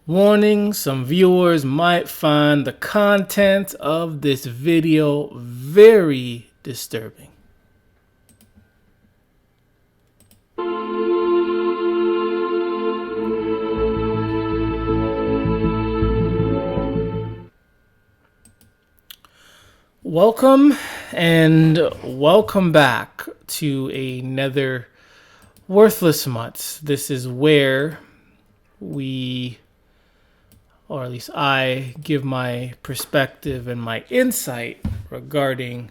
Warning, some viewers might find the content of this video very disturbing. Welcome and welcome back to another Worthless Mutts. This is where we, or at least I, give my perspective and my insight regarding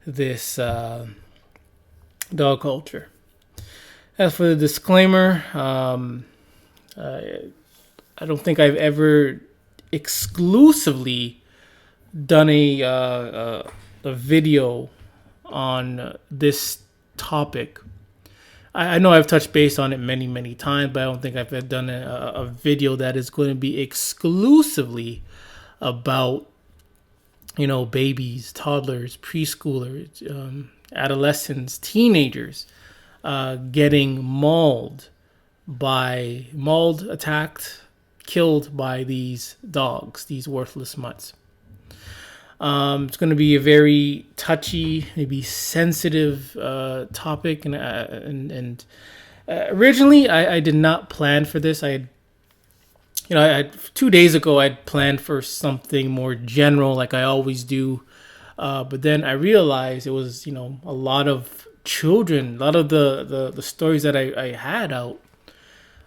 this dog culture. As for the disclaimer, I don't think I've ever exclusively done a video on this topic. I know I've touched base on it many times, but I don't think I've done a video that is going to be exclusively about, babies, toddlers, preschoolers, adolescents, teenagers getting attacked, killed by these dogs, these worthless mutts. It's going to be a very touchy, maybe sensitive topic, and originally I did not plan for this. I 2 days ago I'd planned for something more general, like I always do, but then I realized it was a lot of children, a lot of the stories that I had out.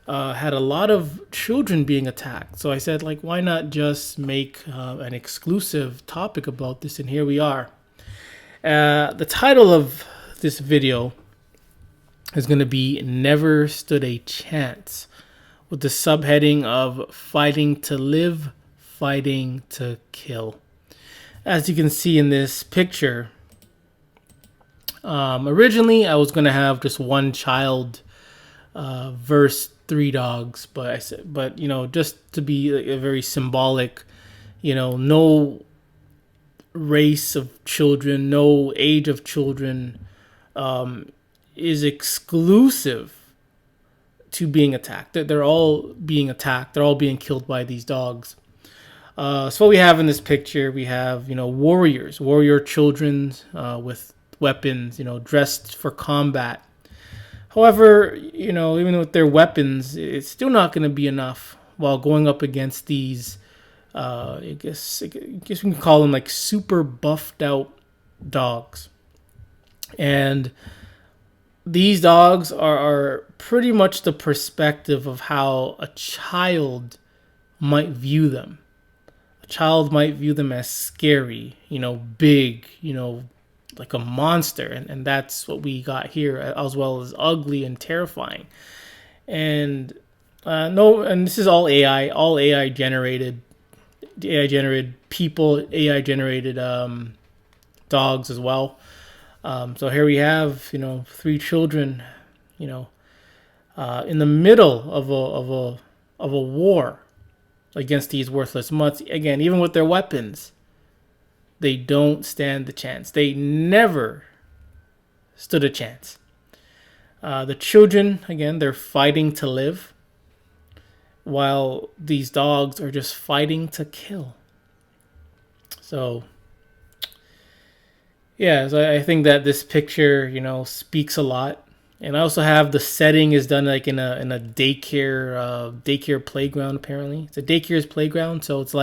Had a lot of children being attacked. So I said, why not just make an exclusive topic about this? And here we are. The title of this video is going to be Never Stood a Chance, with the subheading of Fighting to Live, Fighting to Kill. As you can see in this picture, originally I was going to have just one child versus 3 dogs, but just to be a very symbolic, no race of children, no age of children is exclusive to being attacked. They're all being attacked. They're all being killed by these dogs. So what we have in this picture, we have warrior children with weapons, dressed for combat. However, even with their weapons, it's still not going to be enough while going up against these, I guess we can call them super buffed out dogs. And these dogs are pretty much the perspective of how a child might view them. A child might view them as scary, big, like a monster, and that's what we got here, as well as ugly and terrifying. And and this is all AI generated people, AI generated dogs as well. So here we have 3 children, in the middle of a war against these worthless mutts. Again, even with their weapons, they don't stand the chance. They never stood a chance. The children, again, they're fighting to live, while these dogs are just fighting to kill. So, so I think that this picture, speaks a lot. And I also have the setting is done in a daycare playground. Apparently, it's a daycare's playground, so it's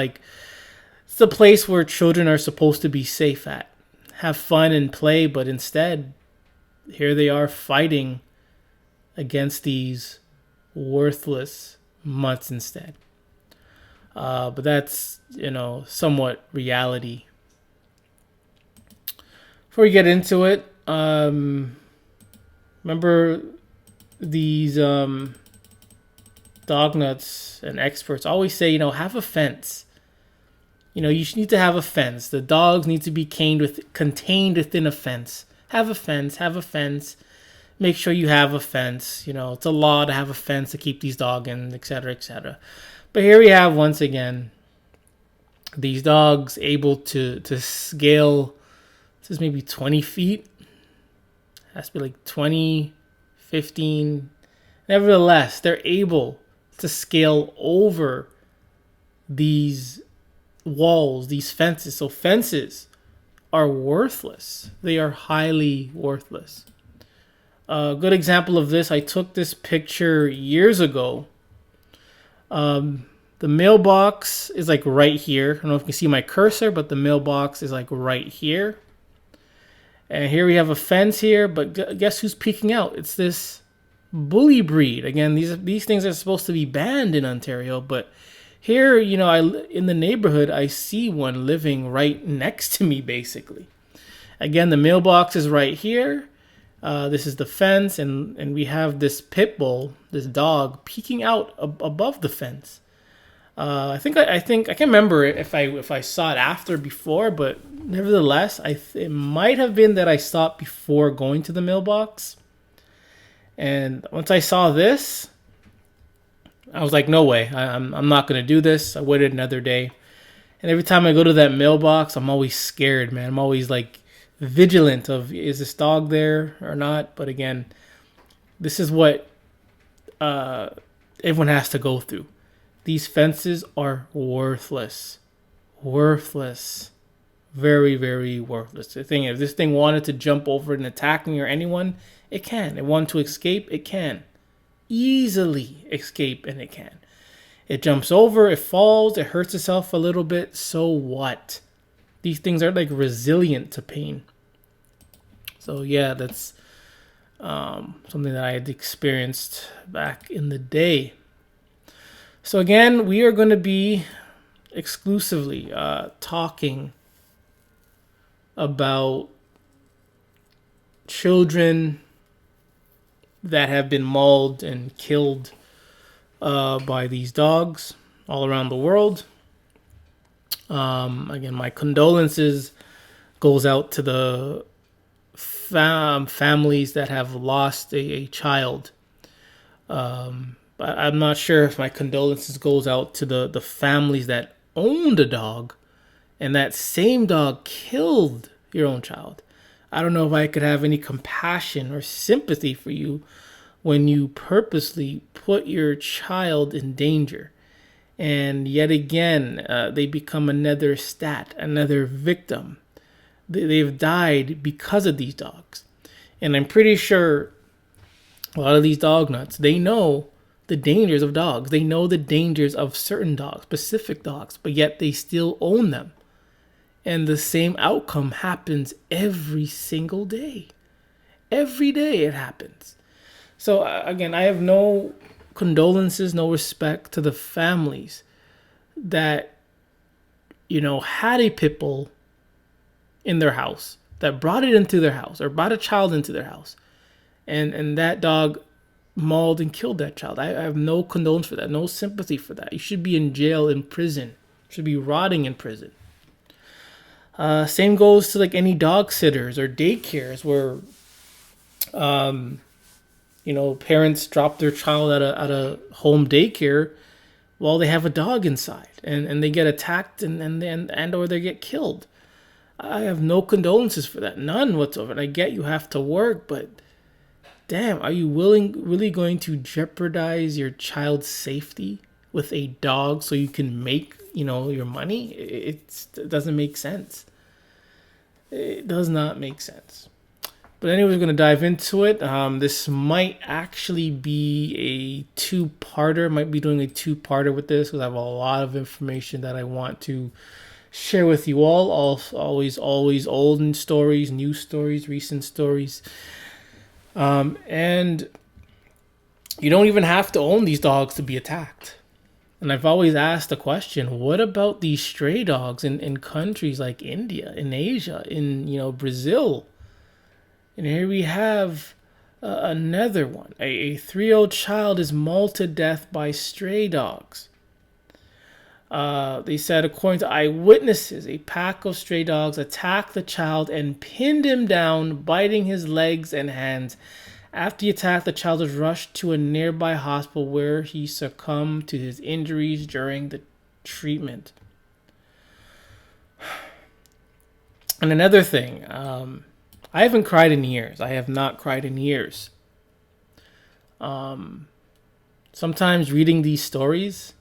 it's the place where children are supposed to be safe at, have fun and play, but instead, here they are fighting against these worthless mutts instead. But that's, somewhat reality. Before we get into it, remember these dog nuts and experts always say, have a fence. You need to have a fence. The dogs need to be contained within a fence. Have a fence. Make sure you have a fence. It's a law to have a fence to keep these dogs in, etc., etc. But here we have, once again, these dogs able to scale, this is maybe 20 feet. Has to be 20, 15. Nevertheless, they're able to scale over these walls, these fences. So fences are worthless. They are highly worthless. A good example of this, I took this picture years ago. The mailbox is like right here. I don't know if you can see my cursor, but the mailbox is like right here. And here we have a fence here, but guess who's peeking out? It's this bully breed. Again, these things are supposed to be banned in Ontario, but here, in the neighborhood, I see one living right next to me, basically. Again, the mailbox is right here. This is the fence, and we have this pit bull, this dog, peeking out above the fence. I think I can't remember if I saw it after or before, but nevertheless, it might have been that I saw it before going to the mailbox. And once I saw this, I was like, no way, I'm not gonna do this. I waited another day, and every time I go to that mailbox, I'm always scared, man. I'm always like vigilant of, is this dog there or not? But again, this is what everyone has to go through. These fences are worthless. Worthless. Very, very worthless. The thing, if this thing wanted to jump over and attack me or anyone, it can. It wanted to escape, it can. Easily escape, and it can. It jumps over, it falls, it hurts itself a little bit. So what? These things are like resilient to pain. So yeah, that's something that I had experienced back in the day. So again, we are going to be exclusively talking about children that have been mauled and killed by these dogs all around the world. Again, my condolences goes out to the families that have lost a child. But I'm not sure if my condolences goes out to the families that owned a dog and that same dog killed your own child. I don't know if I could have any compassion or sympathy for you when you purposely put your child in danger. And yet again, they become another another victim. They've died because of these dogs. And I'm pretty sure a lot of these dog nuts, they know the dangers of dogs. They know the dangers of certain dogs, specific dogs, but yet they still own them. And the same outcome happens every single day. Every day it happens. So again, I have no condolences, no respect to the families that, had a pit bull in their house, that brought it into their house or brought a child into their house. And that dog mauled and killed that child. I have no condolence for that, no sympathy for that. You should be in jail, in prison. You should be rotting in prison. Same goes to like any dog sitters or daycares where, parents drop their child at a home daycare while they have a dog inside, and they get attacked and or they get killed. I have no condolences for that, none whatsoever. And I get you have to work, but damn, are you really going to jeopardize your child's safety with a dog so you can make, your money? It doesn't make sense. It does not make sense. But anyway, we're going to dive into it. This might actually be a two-parter. Might be doing a two-parter with this because I have a lot of information that I want to share with you all. Always old stories, new stories, recent stories. And you don't even have to own these dogs to be attacked. And I've always asked the question, what about these stray dogs in countries like India, in Asia, in Brazil? And here we have another one. A 3-year-old child is mauled to death by stray dogs. They said, according to eyewitnesses, a pack of stray dogs attacked the child and pinned him down, biting his legs and hands. After the attack, the child was rushed to a nearby hospital where he succumbed to his injuries during the treatment. And another thing, I haven't cried in years. I have not cried in years. Sometimes reading these stories,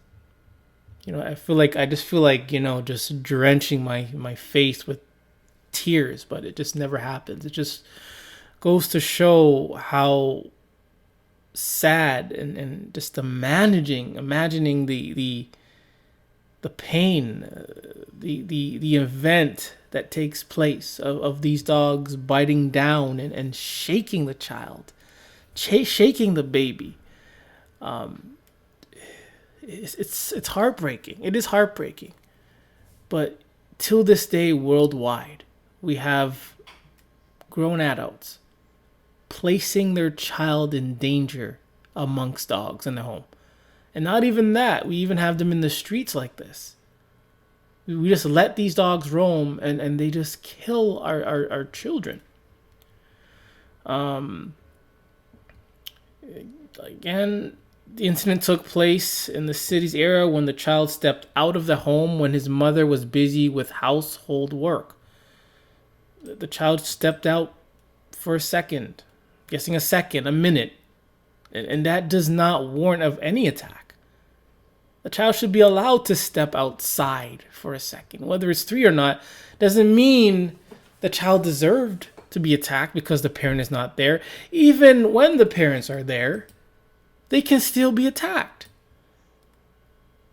I just feel like, just drenching my face with tears, but it just never happens. It just goes to show how sad and just imagining the pain, the event that takes place of these dogs biting down and shaking the child, shaking the baby. It's heartbreaking. It is heartbreaking. But till this day, worldwide, we have grown adults placing their child in danger amongst dogs in the home. And not even that, we even have them in the streets like this. We just let these dogs roam and they just kill our children. Again, the incident took place in the city's area when the child stepped out of the home when his mother was busy with household work. The child stepped out for a second, guessing a second, a minute, and that does not warrant of any attack. The child should be allowed to step outside for a second. Whether it's 3 or not doesn't mean the child deserved to be attacked because the parent is not there. Even when the parents are there, they can still be attacked.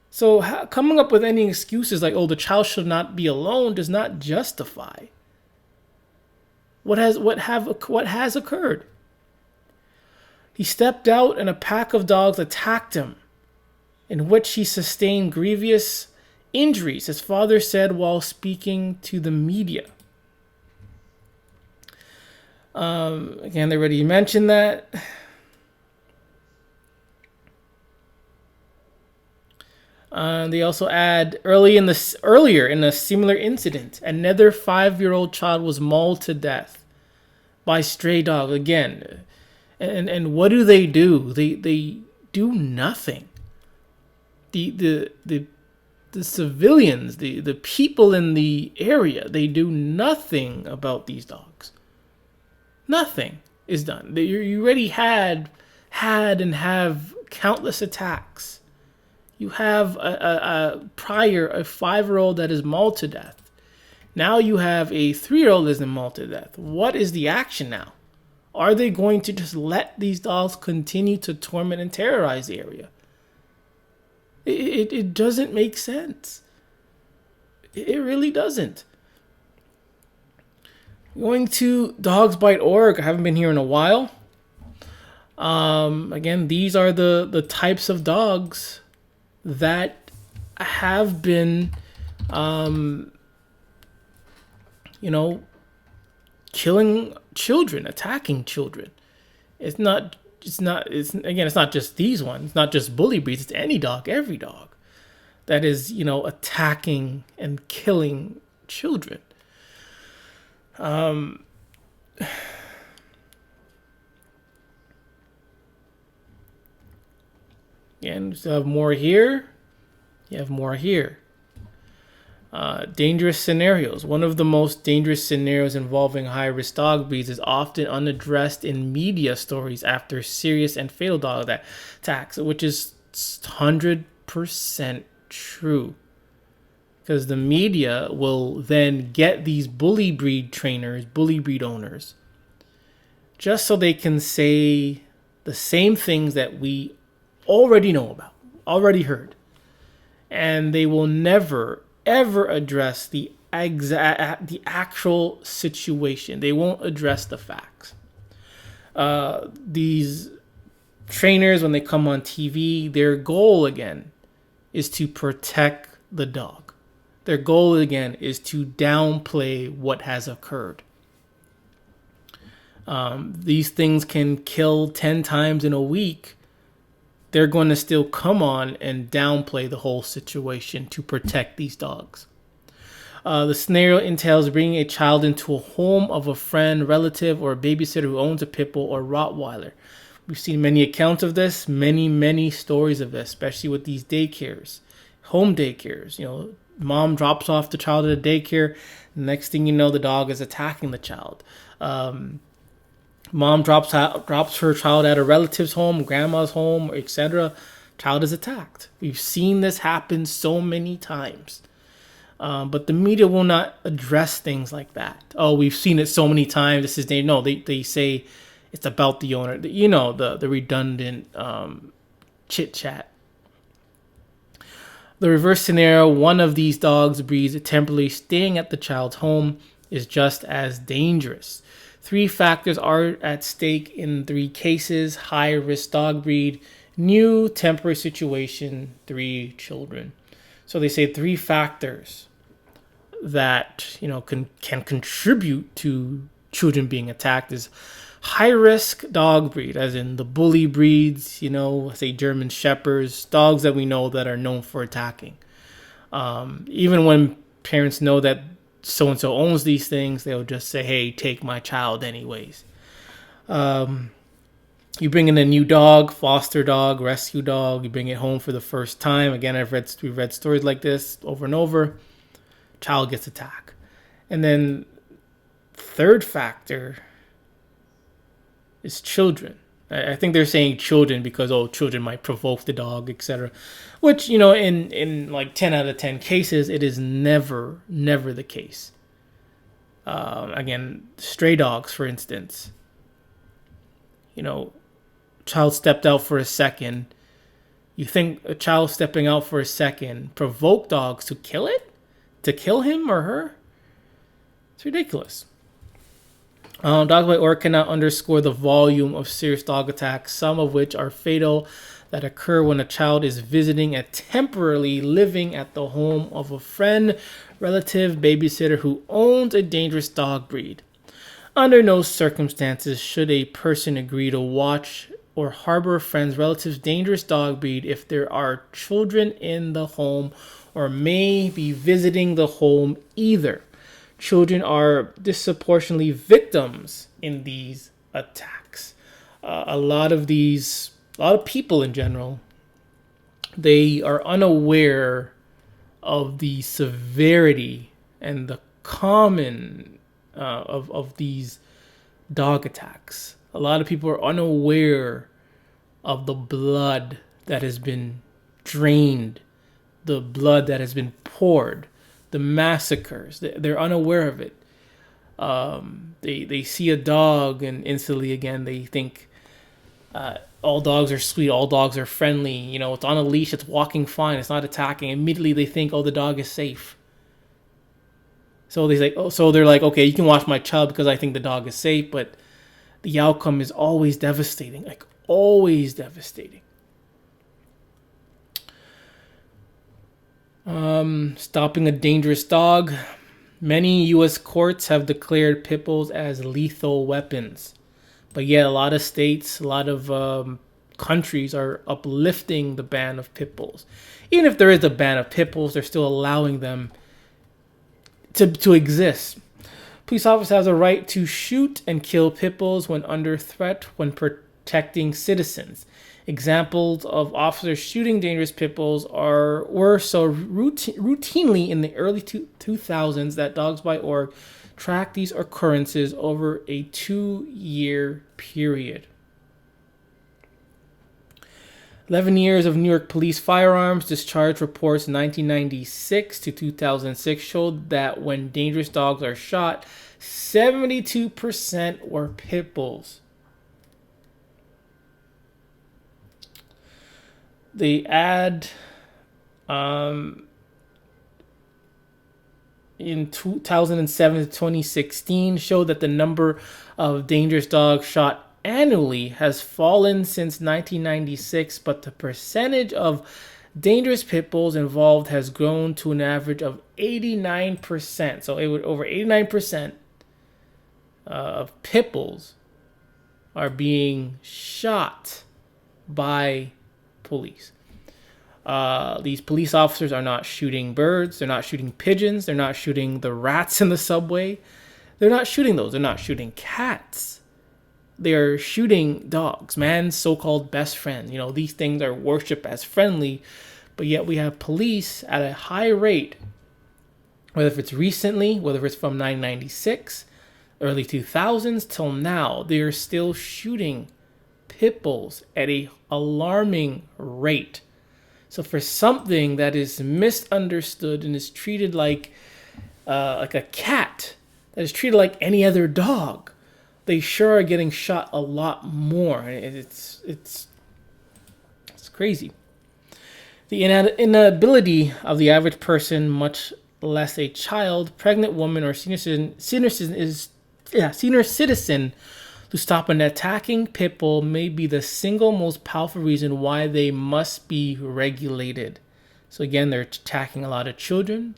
So coming up with any excuses like, oh, the child should not be alone does not justify what has occurred. He stepped out and a pack of dogs attacked him, in which he sustained grievous injuries, his father said while speaking to the media. Again, they already mentioned that. They also add earlier in a similar incident, another 5-year-old child was mauled to death by stray dogs. Again, and what do? They do nothing. The civilians, the people in the area, they do nothing about these dogs. Nothing is done. You already had and have countless attacks. You have a 5-year-old that is mauled to death. Now you have a 3-year-old that is mauled to death. What is the action now? Are they going to just let these dogs continue to torment and terrorize the area? It doesn't make sense. It really doesn't. Going to dogsbite.org. I haven't been here in a while. Again, these are the types of dogs that have been, killing children, attacking children. It's not just these ones. It's not just bully breeds. It's any dog, every dog that is, attacking and killing children. Again, you still have more here. You have more here. Dangerous scenarios. One of the most dangerous scenarios involving high-risk dog breeds is often unaddressed in media stories after serious and fatal dog attacks, which is 100% true. Because the media will then get these bully breed trainers, bully breed owners, just so they can say the same things that we already know about, already heard. And they will never, ever address the actual situation. They won't address the facts. These trainers, when they come on TV, their goal, again, is to protect the dog. Their goal, again, is to downplay what has occurred. These things can kill 10 times in a week. They're going to still come on and downplay the whole situation to protect these dogs. The scenario entails bringing a child into a home of a friend, relative, or a babysitter who owns a pit bull or Rottweiler. We've seen many accounts of this, many stories of this, especially with these daycares, home daycares. Mom drops off the child at a daycare. Next thing you know, the dog is attacking the child. Mom drops her child at a relative's home, grandma's home, etc. child is attacked. We've seen this happen so many times. But the media will not address things like that. Oh, we've seen it so many times. This is no. They say it's about the owner. The redundant chit chat. The reverse scenario: one of these dogs breeds temporarily staying at the child's home is just as dangerous. 3 factors are at stake in 3 cases: high risk dog breed, new temporary situation, 3 children. So they say 3 factors that can contribute to children being attacked is high risk dog breed, as in the bully breeds, say German shepherds, dogs that we know that are known for attacking. Even when parents know that so and so owns these things, they'll just say, "Hey, take my child anyways." You bring in a new dog, foster dog, rescue dog. You bring it home for the first time. Again, we've read stories like this over and over. Child gets attacked. And then 3rd factor is children. I think they're saying children because children might provoke the dog, etc. Which in like 10 out of 10 cases, it is never the case. Again, stray dogs, for instance. Child stepped out for a second. You think a child stepping out for a second provoke dogs to kill it? To kill him or her? It's ridiculous. Dogs.org cannot underscore the volume of serious dog attacks, some of which are fatal, that occur when a child is visiting and temporarily living at the home of a friend, relative, babysitter who owns a dangerous dog breed. Under no circumstances should a person agree to watch or harbor a friend's relative's dangerous dog breed if there are children in the home or may be visiting the home either. Children are disproportionately victims in these attacks. A lot of people in general, they are unaware of the severity and the common of these dog attacks. A lot of people are unaware of the blood that has been drained, the blood that has been poured, the massacres. They're unaware of it. They see a dog and instantly, again, they think all dogs are sweet, all dogs are friendly. It's on a leash, it's walking fine, it's not attacking. Immediately they think, the dog is safe. So they're like, okay, you can watch my child because I think the dog is safe, but the outcome is always devastating, like always devastating. Stopping a dangerous dog. Many U.S. courts have declared pit bulls as lethal weapons. But yet a lot of states, a lot of countries are uplifting the ban of pit bulls. Even if there is a ban of pit bulls, they're still allowing them to exist. Police officers have the right to shoot and kill pit bulls when under threat when protecting citizens. Examples of officers shooting dangerous pit bulls were so routinely in the early 2000s that Dogs.org tracked these occurrences over a 2-year period. 11 years of New York police firearms discharge reports 1996 to 2006 showed that when dangerous dogs are shot, 72% were pit bulls. The ad in 2007 to 2016 showed that the number of dangerous dogs shot annually has fallen since 1996, but the percentage of dangerous pit bulls involved has grown to an average of 89%. So over 89% of pit bulls are being shot by police. These police officers are not shooting birds. They're not shooting pigeons. They're not shooting the rats in the subway. They're not shooting those. They're not shooting cats. They are shooting dogs, man's so-called best friend. These things are worshipped as friendly, but yet we have police at a high rate, whether it's recently, whether it's from 1996, early 2000s till now, they are still shooting pit bulls at a alarming rate. So for something that is misunderstood and is treated like a cat, that is treated like any other dog, they sure are getting shot a lot more. It's crazy. The inability of the average person, much less a child, pregnant woman, or senior citizen, to stop an attacking pit bull may be the single most powerful reason why they must be regulated. So again, they're attacking a lot of children,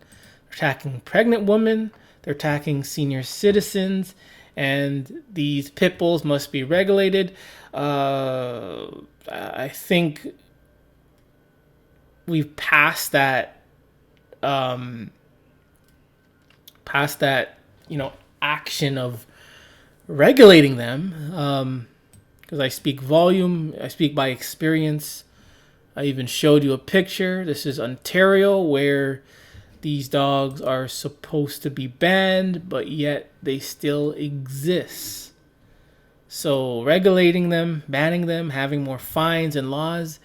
attacking pregnant women, they're attacking senior citizens, and these pit bulls must be regulated. I think we've passed that, action of regulating them, because I speak volume, I speak by experience. I even showed you a picture. This is Ontario, where these dogs are supposed to be banned, but yet they still exist. So regulating them, banning them, having more fines and laws,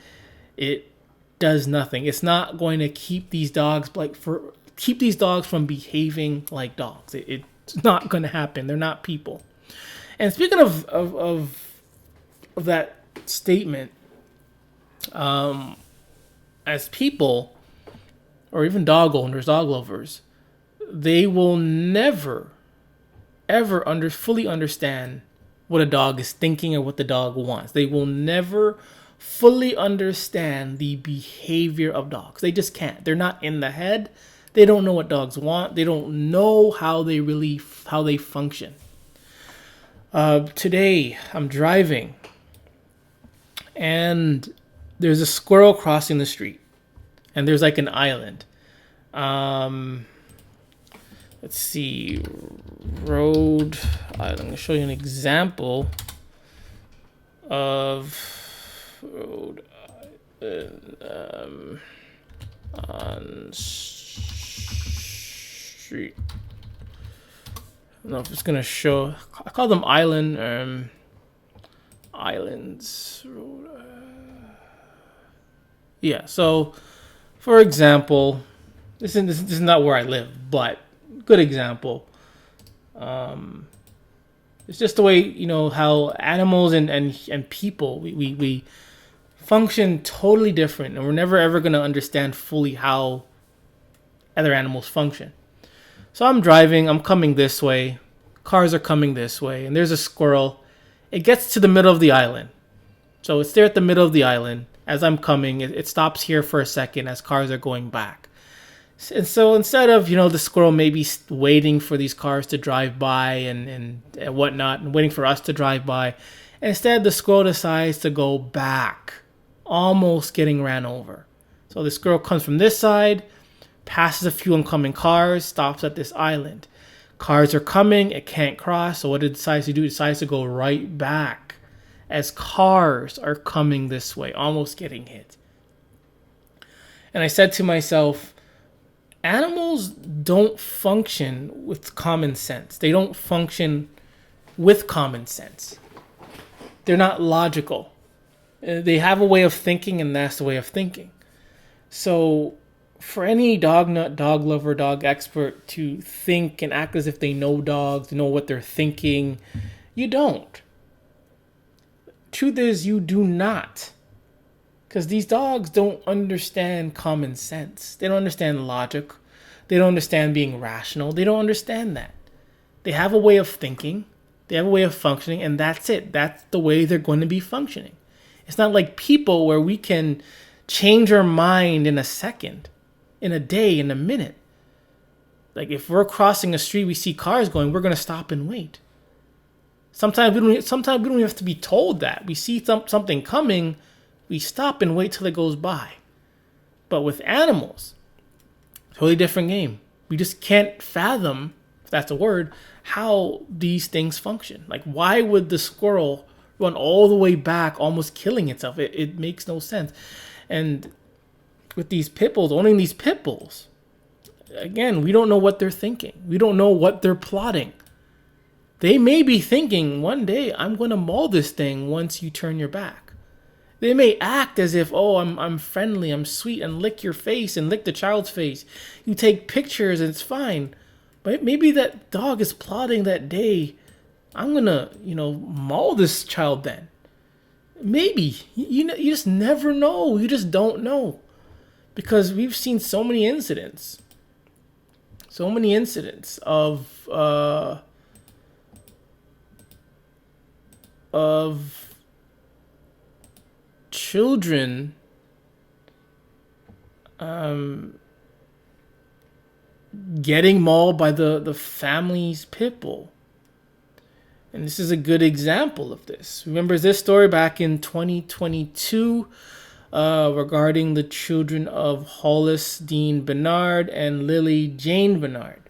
it does nothing. It's not going to keep these dogs from behaving like dogs. It's not going to happen. They're not people. And speaking of that statement, as people, or even dog owners, dog lovers, they will never, ever fully understand what a dog is thinking and what the dog wants. They will never fully understand the behavior of dogs. They just can't. They're not in the head. They don't know what dogs want. They don't know how they function. Today, I'm driving, and there's a squirrel crossing the street, and there's like an island. Let's see, road. I'm going to show you an example of road on street. I don't know if it's going to show. I call them islands. Yeah, so for example, this is not where I live, but good example. It's just the way, how animals and people, we function totally different, and we're never ever going to understand fully how other animals function. So I'm driving, I'm coming this way, cars are coming this way, and there's a squirrel. It gets to the middle of the island. So it's there at the middle of the island. As I'm coming, it stops here for a second as cars are going back. And so instead of, the squirrel maybe waiting for these cars to drive by and whatnot, and waiting for us to drive by, instead the squirrel decides to go back, almost getting ran over. So the squirrel comes from this side, passes a few oncoming cars, stops at this island. Cars are coming, it can't cross, so what it decides to do, it decides to go right back as cars are coming this way, almost getting hit. And I said to myself, animals don't function with common sense. They don't function with common sense. They're not logical. They have a way of thinking, and that's the way of thinking. So for any dog nut, dog lover, dog expert to think and act as if they know dogs, know what they're thinking, you don't. Truth is, you do not. Because these dogs don't understand common sense. They don't understand logic. They don't understand being rational. They don't understand that. They have a way of thinking. They have a way of functioning, and that's it. That's the way they're going to be functioning. It's not like people where we can change our mind in a second, in a day, in a minute. Like if we're crossing a street, we see cars going, we're going to stop and wait. Sometimes we don't have to be told that. We see something coming, we stop and wait till it goes by. But with animals, totally different game. We just can't fathom, if that's a word, how these things function. Like, why would the squirrel run all the way back, almost killing itself? It makes no sense. And with these pit bulls, owning these pit bulls, again, we don't know what they're thinking. We don't know what they're plotting. They may be thinking one day, I'm going to maul this thing once you turn your back. They may act as if, oh, I'm friendly, I'm sweet, and lick your face and lick the child's face. You take pictures and it's fine. But maybe that dog is plotting that day, I'm going to, maul this child then. Maybe. You just never know. You just don't know. Because we've seen so many incidents. So many incidents of children getting mauled by the family's pit bull. And this is a good example of this. Remember this story back in 2022 regarding the children of Hollis Dean Bernard and Lily Jane Bernard.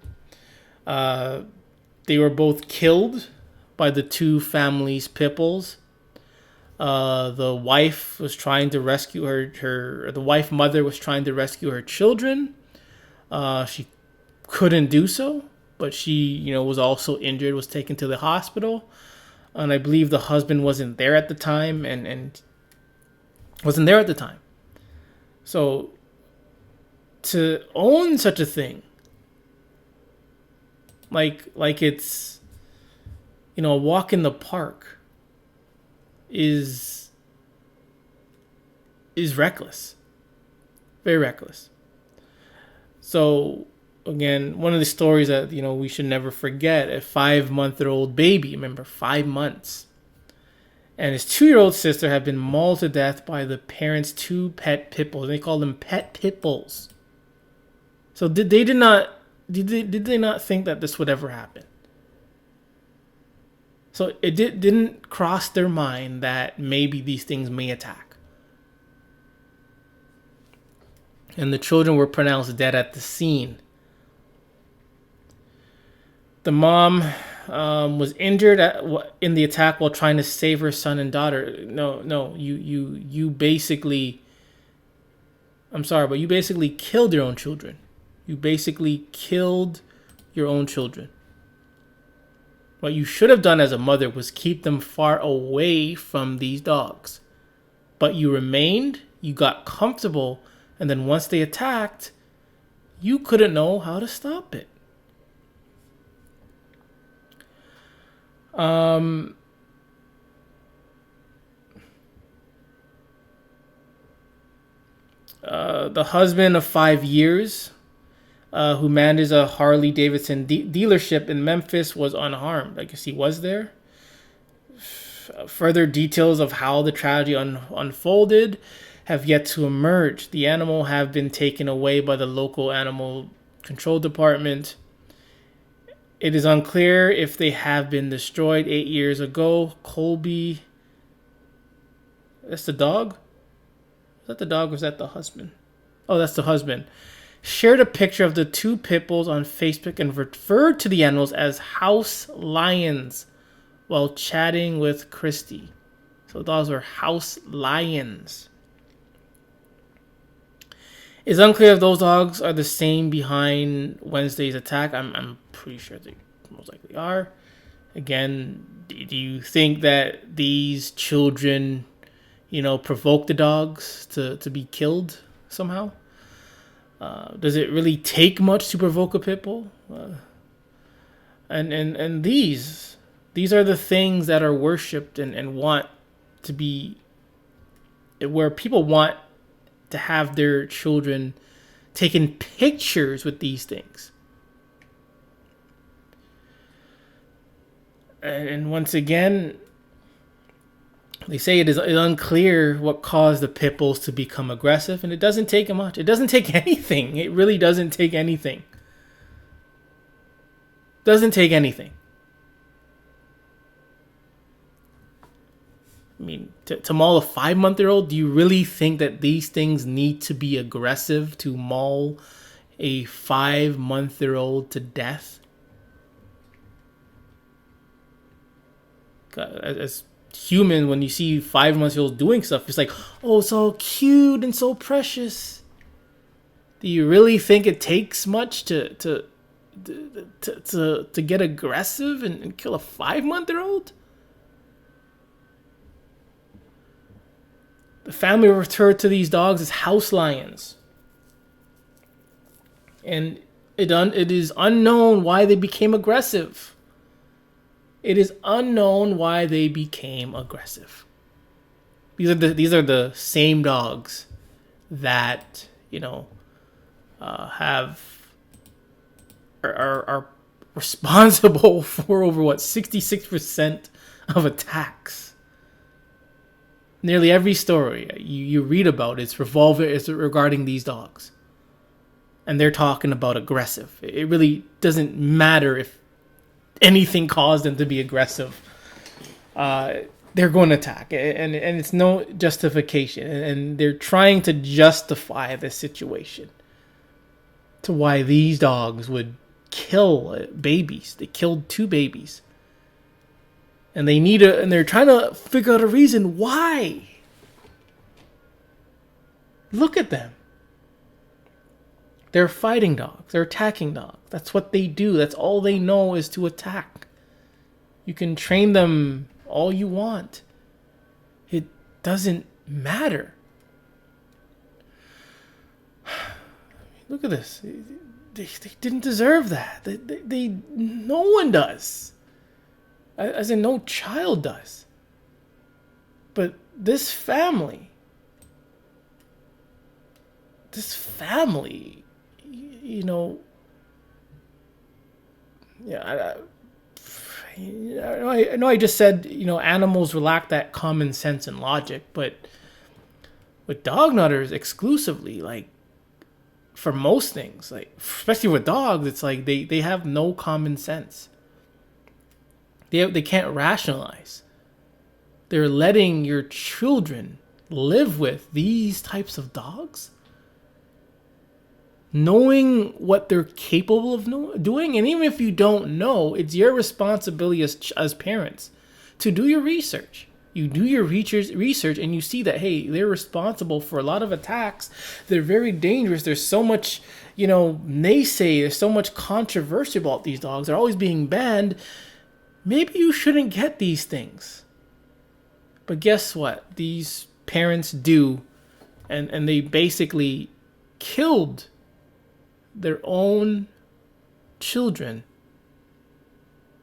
They were both killed by the two families' pit bulls. The wife was trying to rescue the wife mother was trying to rescue her children. She couldn't do so, but she, was also injured, was taken to the hospital. And I believe the husband wasn't there at the time and wasn't there at the time. So to own such a thing, like it's, a walk in the park, is reckless. Very reckless. So again, one of the stories that we should never forget, a 5-month-old baby, remember 5 months, and his 2-year-old sister had been mauled to death by the parents' 2 pet pit bulls. They call them pet pit bulls. So did they not think that this would ever happen? So it didn't cross their mind that maybe these things may attack. And the children were pronounced dead at the scene. The mom was injured in the attack while trying to save her son and daughter. No, you basically, I'm sorry, but you basically killed your own children. You basically killed your own children. What you should have done as a mother was keep them far away from these dogs. But you remained, you got comfortable, and then once they attacked, you couldn't know how to stop it. The husband of 5 years, who manages a Harley Davidson dealership in Memphis, was unharmed. I guess he was there. Further details of how the tragedy unfolded have yet to emerge. The animal have been taken away by the local animal control department. It is unclear if they have been destroyed. 8 years ago, Colby, that's the dog? Is that the dog or is that the husband? Oh, that's the husband. Shared a picture of the 2 pit bulls on Facebook and referred to the animals as house lions while chatting with Christy. So those were house lions. It's unclear if those dogs are the same behind Wednesday's attack. I'm pretty sure they most likely are. Again, do you think that these children, provoke the dogs to be killed somehow? Does it really take much to provoke a pit bull? And these are the things that are worshipped and want to be, where people want to have their children taking pictures with these things. And once again, they say it is unclear what caused the pit bulls to become aggressive, and it doesn't take much. It doesn't take anything. It really doesn't take anything. Doesn't take anything. I mean, to maul a 5-month-old, do you really think that these things need to be aggressive to maul a 5-month-old to death? As human, when you see 5-month-olds doing stuff, it's like, oh, so cute and so precious. Do you really think it takes much to to get aggressive and kill a 5-month-old? The family referred to these dogs as house lions. And it is unknown why they became aggressive. It is unknown why they became aggressive. These are the same dogs that, are responsible for over 66% of attacks. Nearly every story you read about is regarding these dogs. And they're talking about aggressive. It really doesn't matter if anything caused them to be aggressive. They're going to attack. And it's no justification. And they're trying to justify the situation to why these dogs would kill babies. They killed 2 babies. And they're trying to figure out a reason why. Look at them. They're fighting dogs. They're attacking dogs. That's what they do. That's all they know is to attack. You can train them all you want. It doesn't matter. Look at this. They didn't deserve that. They no one does. As in, no child does. But this family, yeah, I know I just said, animals lack that common sense and logic, but with dog nutters exclusively, like, for most things, like, especially with dogs, it's like they have no common sense. They can't rationalize. They're letting your children live with these types of dogs, knowing what they're capable of doing. And even if you don't know, it's your responsibility as parents to do your research. You do your research and you see that, hey, they're responsible for a lot of attacks. They're very dangerous. There's so much, naysay. There's so much controversy about these dogs. They're always being banned. Maybe you shouldn't get these things. But guess what? These parents do. And they basically killed their own children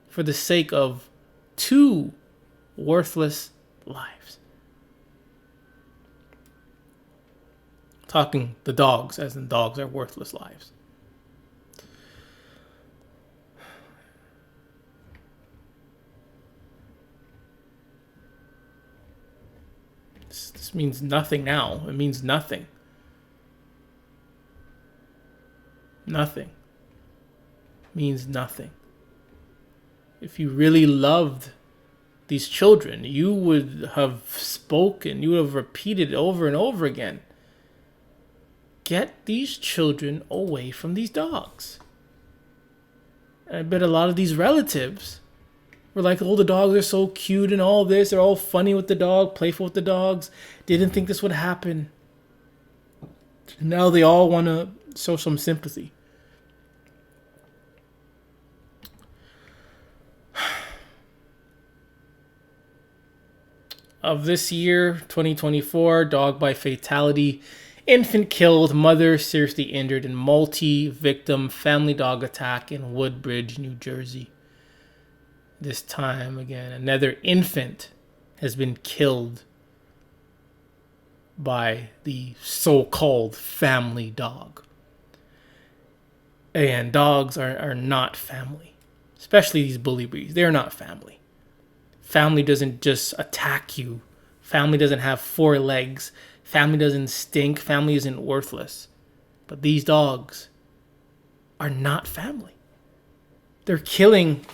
for the sake of 2 worthless lives. Talking the dogs, as in dogs are worthless lives. This means nothing now. It means nothing. Nothing. Means nothing. If you really loved these children, you would have spoken, you would have repeated over and over again. Get these children away from these dogs. And I bet a lot of these relatives were like, oh, the dogs are so cute and all this. They're all funny with the dog, playful with the dogs. Didn't think this would happen. Now they all want to show some sympathy. Of this year, 2024, dog by fatality, infant killed, mother seriously injured in multi-victim family dog attack in Woodbridge, New Jersey. This time, again, another infant has been killed by the so-called family dog. And dogs are not family, especially these bully breeds. They're not family. Family doesn't just attack you. Family doesn't have 4 legs. Family doesn't stink. Family isn't worthless. But these dogs are not family. They're killing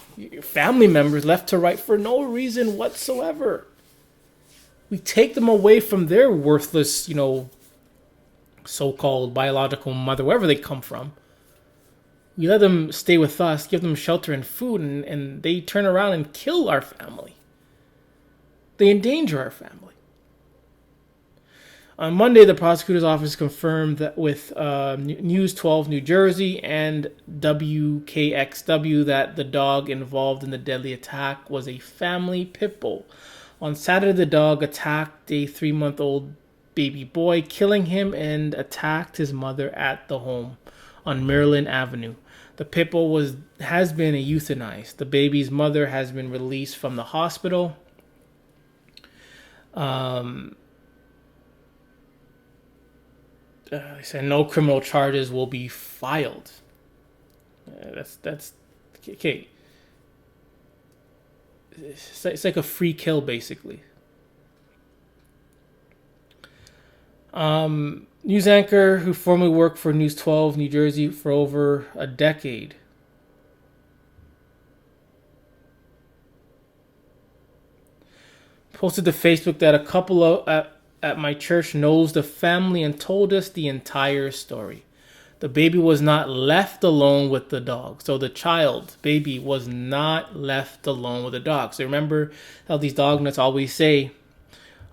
family members left to right for no reason whatsoever. We take them away from their worthless, so-called biological mother, wherever they come from. We let them stay with us, give them shelter and food, and they turn around and kill our family. They endanger our family. On Monday, the prosecutor's office confirmed that with News 12 New Jersey and WKXW that the dog involved in the deadly attack was a family pit bull. On Saturday, the dog attacked a 3-month-old baby boy, killing him, and attacked his mother at the home on Maryland Avenue. The pit bull has been euthanized. The baby's mother has been released from the hospital. They said no criminal charges will be filed. That's okay. It's like a free kill, basically. News anchor who formerly worked for News 12 New Jersey for over a decade. Posted to Facebook that a couple at my church knows the family and told us the entire story. The baby was not left alone with the dog. So the baby was not left alone with the dog. So remember how these dog nuts always say,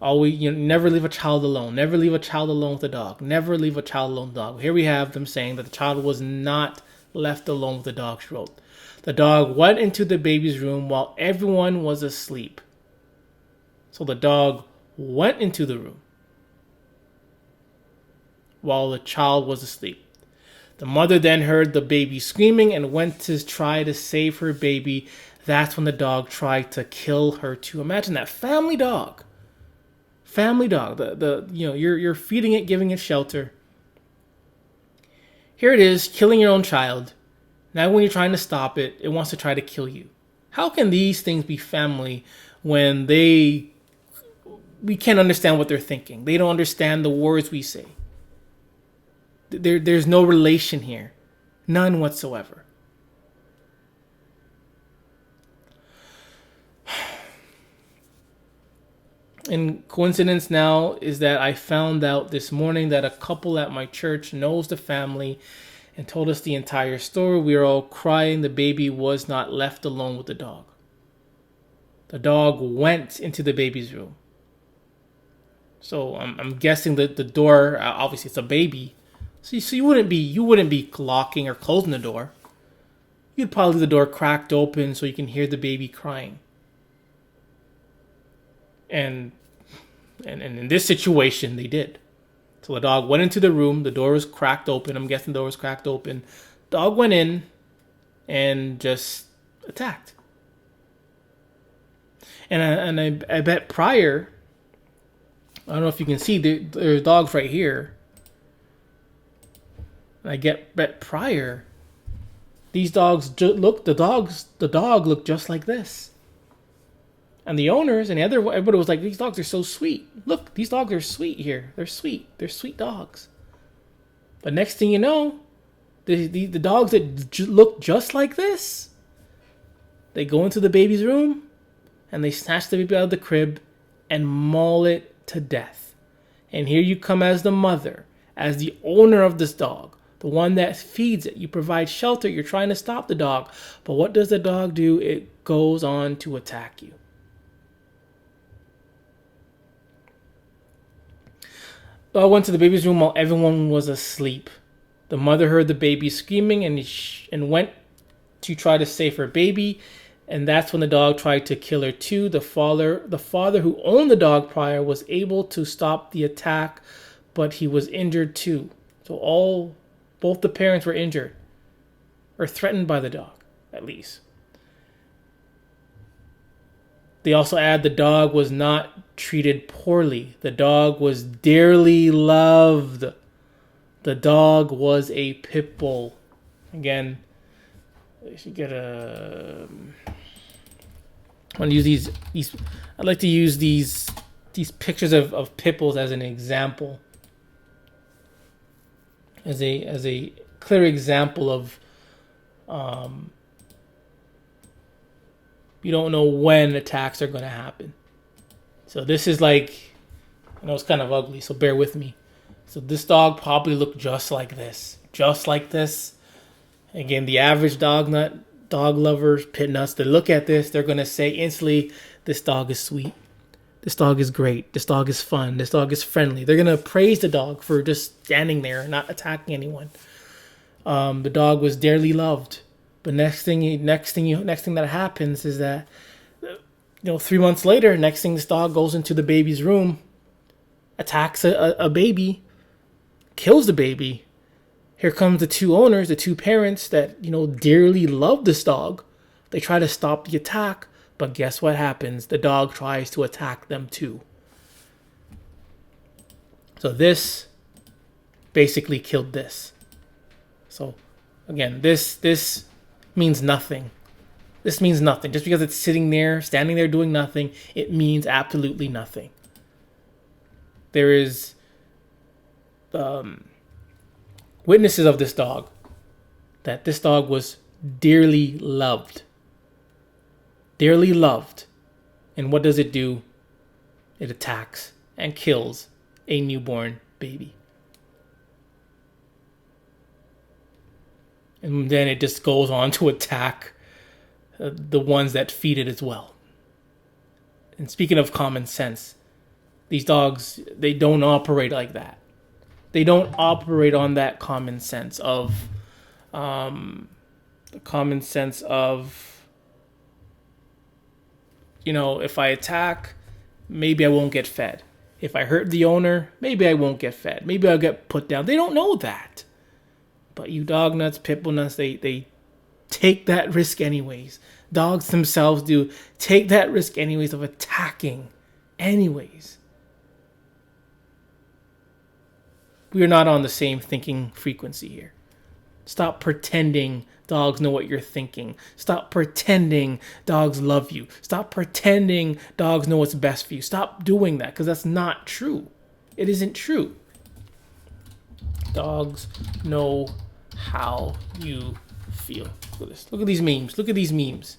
never leave a child alone. Never leave a child alone with a dog. Never leave a child alone with a dog. Here we have them saying that the child was not left alone with the dog, she wrote. The dog went into the baby's room while everyone was asleep. So the dog went into the room while the child was asleep. The mother then heard the baby screaming and went to try to save her baby. That's when the dog tried to kill her too. Imagine that. Family dog. You're feeding it, giving it shelter. Here it is, killing your own child. Now when you're trying to stop it, it wants to try to kill you. How can these things be family when we can't understand what they're thinking? They don't understand the words we say. There's no relation here. None whatsoever. And coincidence now is that I found out this morning that a couple at my church knows the family and told us the entire story. We were all crying. The baby was not left alone with the dog. The dog went into the baby's room. So I'm guessing that the door, obviously it's a baby. So you wouldn't be locking or closing the door. You'd probably leave the door cracked open so you can hear the baby crying. And in this situation, they did. So the dog went into the room. The door was cracked open. I'm guessing the door was cracked open. Dog went in and just attacked. And I bet prior, I don't know if you can see, there's dogs right here. I bet prior, these dogs the dog looked just like this. And the owners and everybody was like, these dogs are so sweet. Look, these dogs are sweet here. They're sweet. They're sweet dogs. But next thing you know, the dogs that look just like this, they go into the baby's room and they snatch the baby out of the crib and maul it to death. And here you come as the mother, as the owner of this dog, the one that feeds it. You provide shelter. You're trying to stop the dog. But what does the dog do? It goes on to attack you. I went to the baby's room while everyone was asleep. The mother heard the baby screaming and went to try to save her baby. And that's when the dog tried to kill her too. The father who owned the dog prior was able to stop the attack, but he was injured too. So both the parents were injured or threatened by the dog, at least. They also add the dog was not treated poorly. The dog was dearly loved. The dog was a pit bull. Again, I should get a. I want to use these. I'd like to use these pictures of pit bulls as an example, as a clear example of. You don't know when attacks are going to happen. So this is like, I know it's kind of ugly, so bear with me. So this dog probably looked just like this. Just like this. Again, the average dog lovers, pit nuts, they look at this, they're going to say instantly, this dog is sweet. This dog is great. This dog is fun. This dog is friendly. They're gonna praise the dog for just standing there and not attacking anyone. The dog was dearly loved, but next thing that happens is that 3 months later, next thing this dog goes into the baby's room, attacks a baby, kills the baby. Here comes the two owners, the two parents that dearly love this dog. They try to stop the attack, but guess what happens? The dog tries to attack them too. So this basically killed this. So again, this means nothing. This means nothing. Just because it's sitting there, standing there doing nothing, it means absolutely nothing. There is witnesses of this dog, that this dog was dearly loved. Dearly loved. And what does it do? It attacks and kills a newborn baby. And then it just goes on to attack the ones that feed it as well. And speaking of common sense, these dogs, they don't operate like that. They don't operate on that common sense of, if I attack, maybe I won't get fed. If I hurt the owner, maybe I won't get fed. Maybe I'll get put down. They don't know that. But you dog nuts, pit bull nuts, they take that risk anyways. Dogs themselves do take that risk anyways of attacking anyways. We are not on the same thinking frequency here. Stop pretending dogs know what you're thinking. Stop pretending dogs love you. Stop pretending dogs know what's best for you. Stop doing that, because that's not true. It isn't true. Dogs know how you feel. Look at this. Look at these memes. Look at these memes.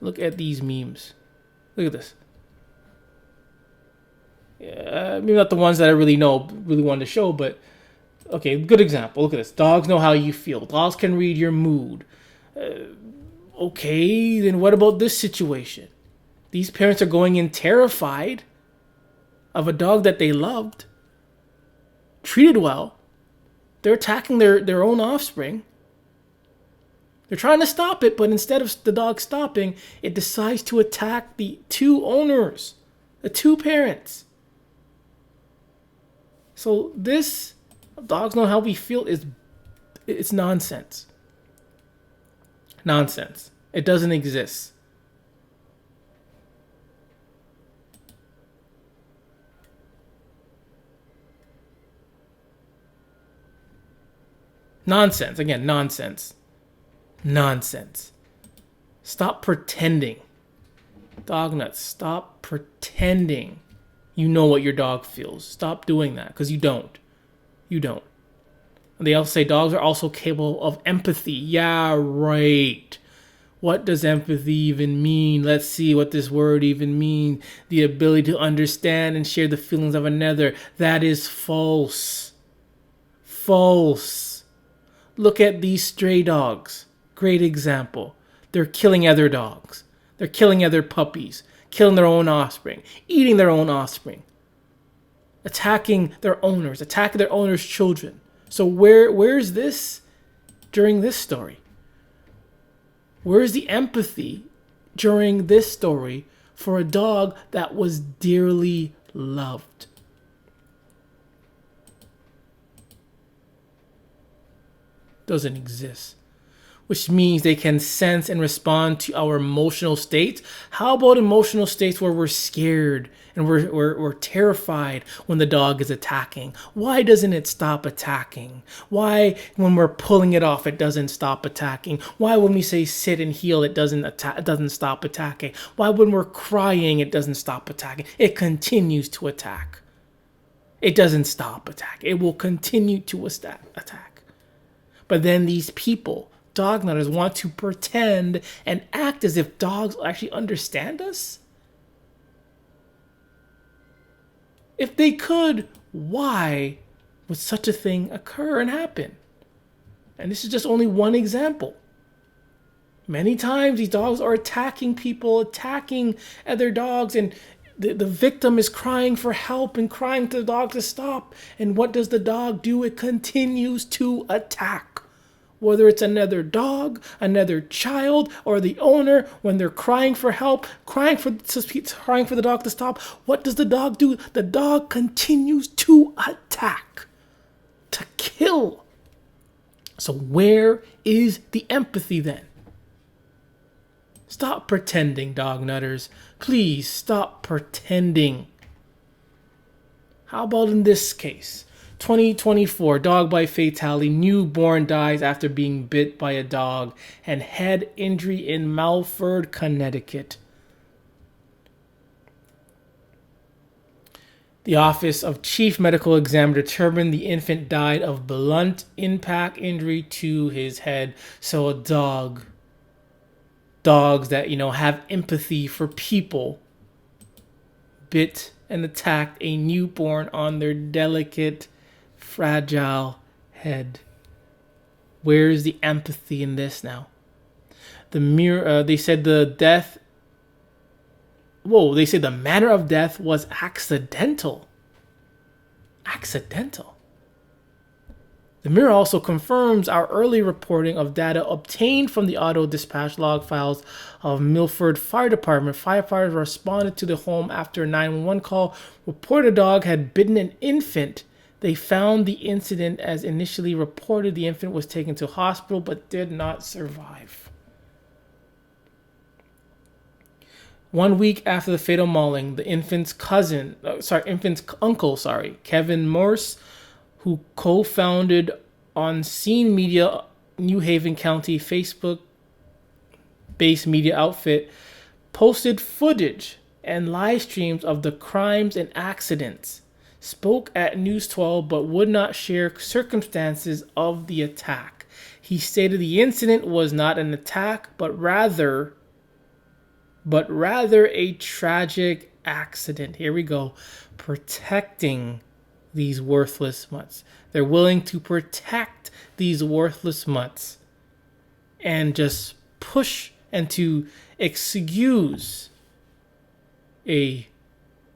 Look at these memes. Look at this. Maybe not the ones that I really wanted to show, but okay, good example. Look at this. Dogs know how you feel. Dogs can read your mood. Okay, then what about this situation? These parents are going in terrified of a dog that they loved, treated well. They're attacking their own offspring. They're trying to stop it, but instead of the dog stopping, it decides to attack the two owners, the two parents. So this, dogs know how we feel, it's nonsense. Nonsense. It doesn't exist. Nonsense. Again, nonsense. Nonsense. Stop pretending. Dog nuts, stop pretending you know what your dog feels. Stop doing that, because you don't. You don't. And they also say dogs are also capable of empathy. Yeah, right. What does empathy even mean? Let's see what this word even means. The ability to understand and share the feelings of another. That is false. False. Look at these stray dogs. Great example. They're killing other dogs. They're killing other puppies. Killing their own offspring. Eating their own offspring. Attacking their owners. Attacking their owners' children. So where's this during this story? Where's the empathy during this story for a dog that was dearly loved? Doesn't exist. Which means they can sense and respond to our emotional states. How about emotional states where we're scared and we're terrified when the dog is attacking? Why doesn't it stop attacking? Why, when we're pulling it off, it doesn't stop attacking? Why, when we say sit and heel, it doesn't stop attacking? Why, when we're crying, it doesn't stop attacking? It continues to attack. It doesn't stop attacking. It will continue to attack. But then these people, dog nutters, want to pretend and act as if dogs actually understand us? If they could, why would such a thing occur and happen? And this is just only one example. Many times these dogs are attacking people, attacking other dogs, and the victim is crying for help and crying to the dog to stop. And what does the dog do? It continues to attack. Whether it's another dog, another child, or the owner, when they're crying for help, crying for the dog to stop, what does the dog do? The dog continues to attack, to kill. So where is the empathy then? Stop pretending, dog nutters. Please stop pretending. How about in this case? 2024, dog bite fatality. Newborn dies after being bit by a dog and head injury in Milford, Connecticut. The Office of Chief Medical Examiner determined the infant died of blunt impact injury to his head. So a dogs that, have empathy for people, bit and attacked a newborn on their delicate, fragile head. Where is the empathy in this now? They said the manner of death was accidental. Accidental. The Mirror also confirms our early reporting of data obtained from the auto dispatch log files of Milford Fire Department. Firefighters responded to the home after a 911 call. Reported a dog had bitten an infant. They found the incident as initially reported. The infant was taken to hospital but did not survive. 1 week after the fatal mauling, the infant's uncle, Kevin Morse, who co-founded On Scene Media, New Haven County Facebook-based media outfit, posted footage and live streams of the crimes and accidents, spoke at News 12 but would not share circumstances of the attack. He stated the incident was not an attack, but rather a tragic accident. Here we go. Protecting these worthless mutts. They're willing to protect these worthless mutts and just push and to excuse a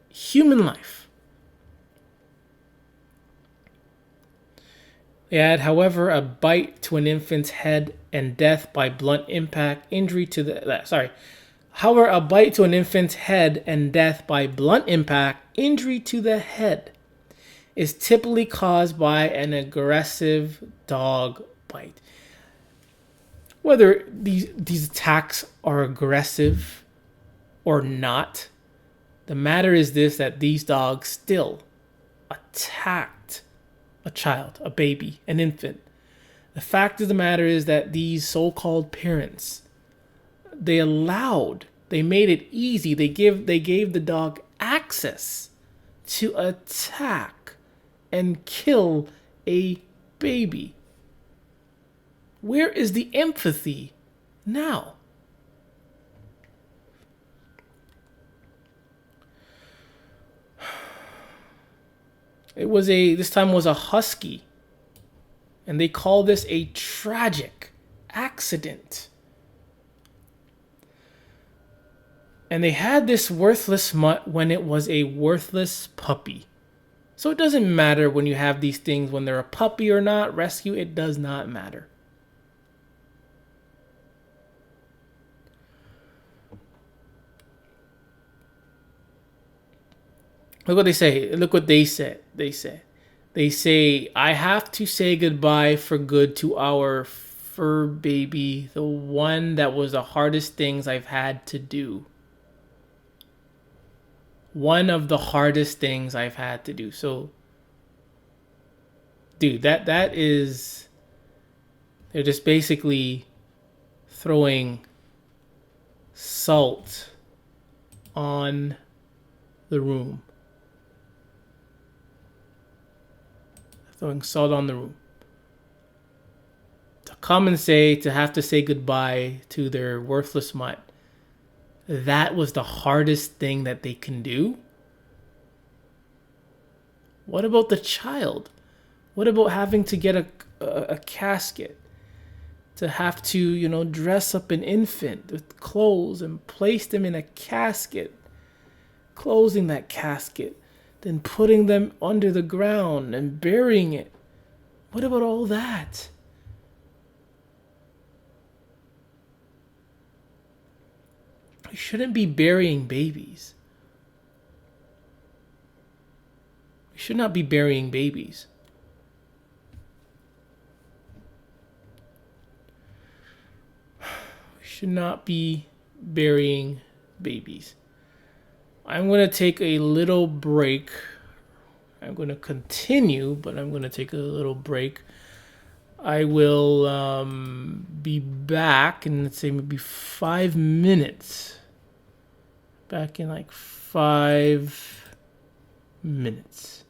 human life. They add, however, a bite to an infant's head and death by blunt impact injury to the However, a bite to an infant's head and death by blunt impact injury to the head is typically caused by an aggressive dog bite. Whether these attacks are aggressive or not, the matter is this, that these dogs still attacked a child, a baby, an infant. The fact of the matter is that these so-called parents, they made it easy. They gave the dog access to attack and kill a baby. Where is the empathy now? This time was a husky, and they call this a tragic accident. And they had this worthless mutt when it was a worthless puppy. So it doesn't matter when you have these things, when they're a puppy or not, rescue, it does not matter. Look what they say. Look what they said. They say, I have to say goodbye for good to our fur baby, the one that was the hardest things I've had to do. One of the hardest things I've had to do. So, dude, that is, they're just basically throwing salt on the room. Throwing salt on the room. To come and to have to say goodbye to their worthless mutt. That was the hardest thing that they can do? What about the child? What about having to get a casket? to have to, dress up an infant with clothes and place them in a casket, closing that casket, then putting them under the ground and burying it. What about all that? We shouldn't be burying babies. We should not be burying babies. We should not be burying babies. I'm going to take a little break. I'm going to continue, but I'm going to take a little break. I will be back in, let's say, maybe 5 minutes. Back in like 5 minutes.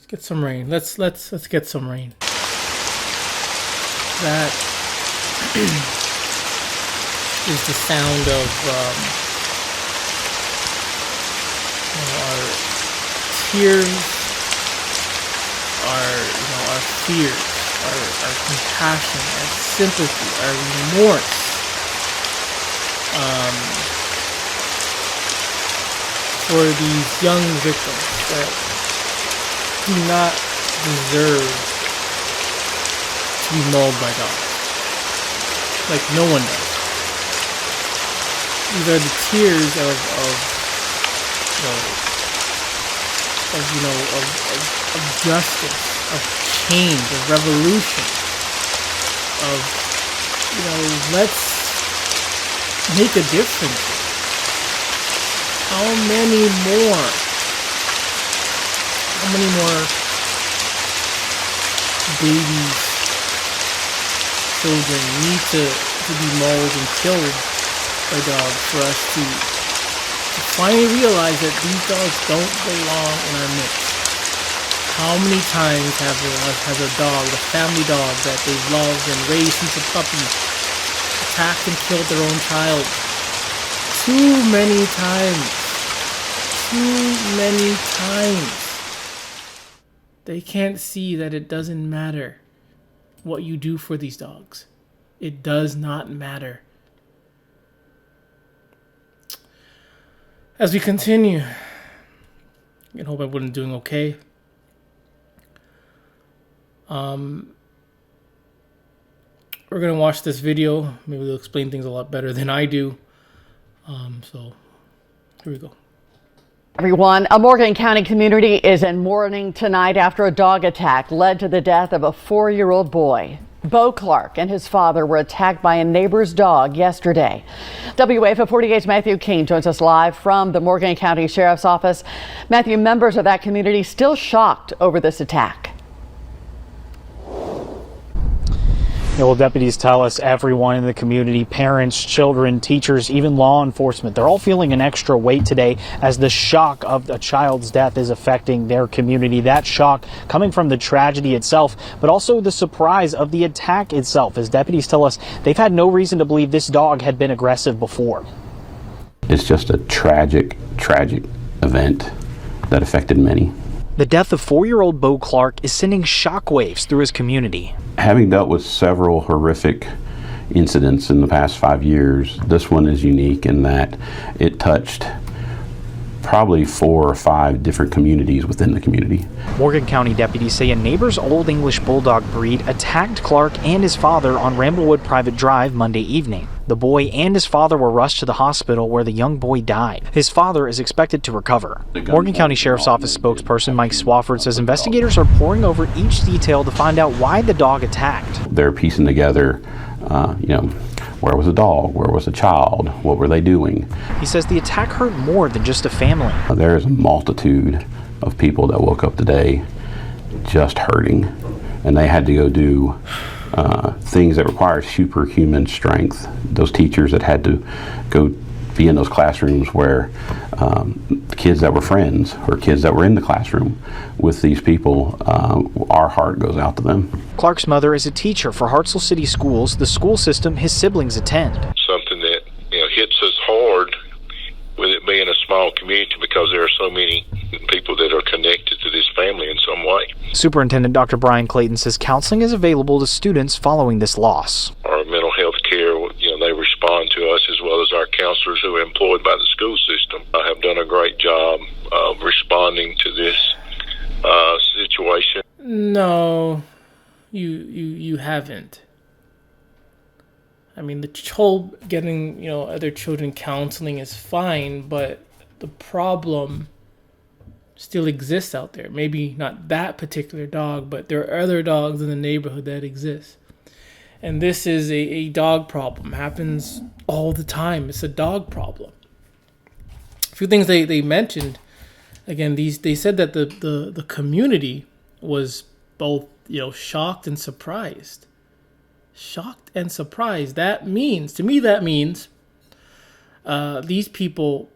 get some rain. Let's get some rain. That is the sound of our tears, our fears, our compassion, our sympathy, our remorse. For these young victims that do not deserve to be mauled by dogs. Like no one does. These are the tears of justice, of change, of revolution, of let's make a difference. How many more babies, children need to be mauled and killed by dogs for us to finally realize that these dogs don't belong in our midst? How many times has a dog, a family dog that they loved and raised since a puppy, attacked and killed their own child? Too many times. They can't see that it doesn't matter what you do for these dogs. It does not matter. As we continue, I hope everyone's doing okay. We're going to watch this video. Maybe they'll explain things a lot better than I do. So here we go. Everyone, a Morgan County community is in mourning tonight after a dog attack led to the death of a 4-year-old boy. Bo Clark and his father were attacked by a neighbor's dog yesterday. WAFA 48's Matthew King joins us live from the Morgan County Sheriff's Office. Matthew, members of that community still shocked over this attack. Well, deputies tell us everyone in the community, parents, children, teachers, even law enforcement, they're all feeling an extra weight today as the shock of a child's death is affecting their community. That shock coming from the tragedy itself, but also the surprise of the attack itself. As deputies tell us, they've had no reason to believe this dog had been aggressive before. It's just a tragic event that affected many. The death of 4-year-old Bo Clark is sending shockwaves through his community. Having dealt with several horrific incidents in the past 5 years, this one is unique in that it touched probably 4 or 5 different communities within the community. Morgan County deputies say a neighbor's Old English Bulldog breed attacked Clark and his father on Ramblewood Private Drive Monday evening. The boy and his father were rushed to the hospital where the young boy died. His father is expected to recover. Morgan County Sheriff's Office spokesperson Mike Swafford says investigators are poring over each detail to find out why the dog attacked. They're piecing together, where was the dog? Where was the child? What were they doing? He says the attack hurt more than just a family. There is a multitude of people that woke up today just hurting, and they had to go do things that require superhuman strength. Those teachers that had to go be in those classrooms where kids that were friends or kids that were in the classroom with these people, our heart goes out to them. Clark's mother is a teacher for Hartselle City Schools, the school system his siblings attend. Something that hits us hard with it being a small community because there are so many people that are connected to this family in some way. Superintendent Dr. Brian Clayton says counseling is available to students following this loss. Our mental health care, they respond to us as well as our counselors who are employed by the school system. I have done a great job of responding to this situation. No, you haven't. I mean, the whole getting, other children counseling is fine, but the problem still exists out there. Maybe not that particular dog, but there are other dogs in the neighborhood that exist. And this is a dog problem. Happens all the time. It's a dog problem. A few things they mentioned. Again, they said that the community was both, shocked and surprised. Shocked and surprised. That means these people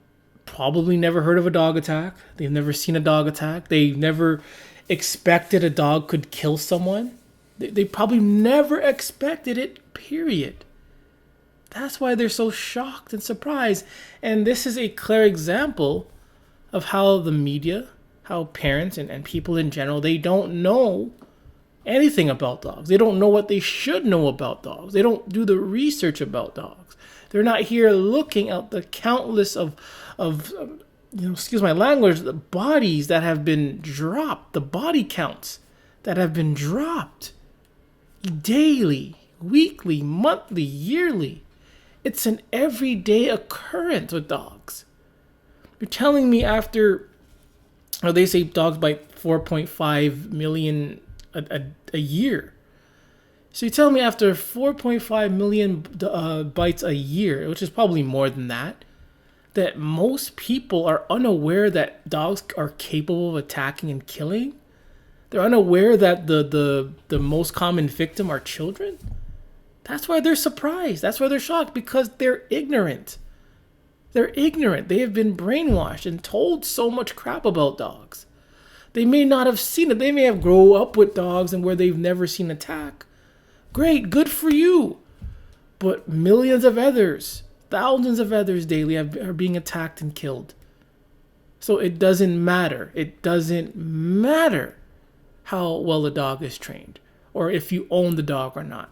probably never heard of a dog attack. They've never seen a dog attack. They've never expected a dog could kill someone. They probably never expected it, period. That's why they're so shocked and surprised. And this is a clear example of how the media, how parents and people in general, they don't know anything about dogs. They don't know what they should know about dogs. They don't do the research about dogs. They're not here looking at the countless of excuse my language, the bodies that have been dropped, the body counts that have been dropped daily, weekly, monthly, yearly. It's an everyday occurrence with dogs. You're telling me they say dogs bite 4.5 million a year. So you tell me after 4.5 million bites a year, which is probably more than that most people are unaware that dogs are capable of attacking and killing? They're unaware that the most common victim are children? That's why they're surprised. That's why they're shocked, because they're ignorant. They're ignorant. They have been brainwashed and told so much crap about dogs. They may not have seen it. They may have grown up with dogs and where they've never seen attack. Great, good for you. But millions of others, thousands of others daily are being attacked and killed. So it doesn't matter. It doesn't matter how well the dog is trained or if you own the dog or not.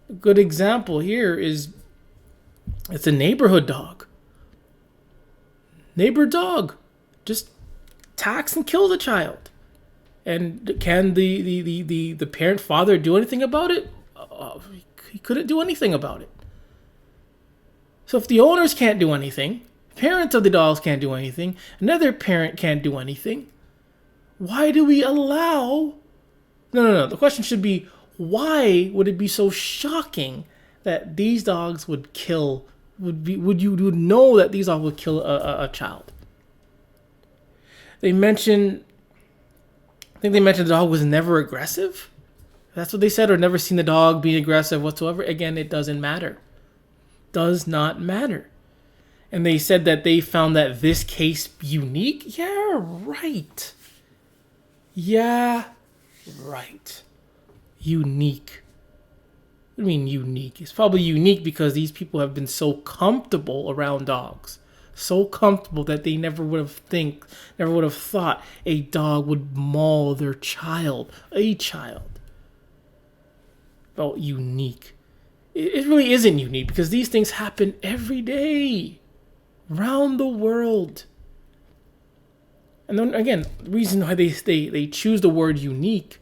A good example here is it's a neighborhood dog. Neighbor dog just attacks and kills a child. And can the parent father do anything about it? He couldn't do anything about it. So if the owners can't do anything, parents of the dogs can't do anything, another parent can't do anything, why do we allow... No. The question should be, why would it be so shocking that these dogs would kill... Would know that these dogs would kill a child? I think they mentioned the dog was never aggressive. That's what they said, or never seen the dog being aggressive whatsoever. Again, it doesn't matter. Does not matter. And they said that they found that this case unique. Yeah, right. Unique. I mean, unique. It's probably unique because these people have been so comfortable around dogs. So comfortable that they never would have thought a dog would maul their child. A child. Felt unique. It really isn't unique because these things happen every day around the world. And then again, the reason why they choose the word unique,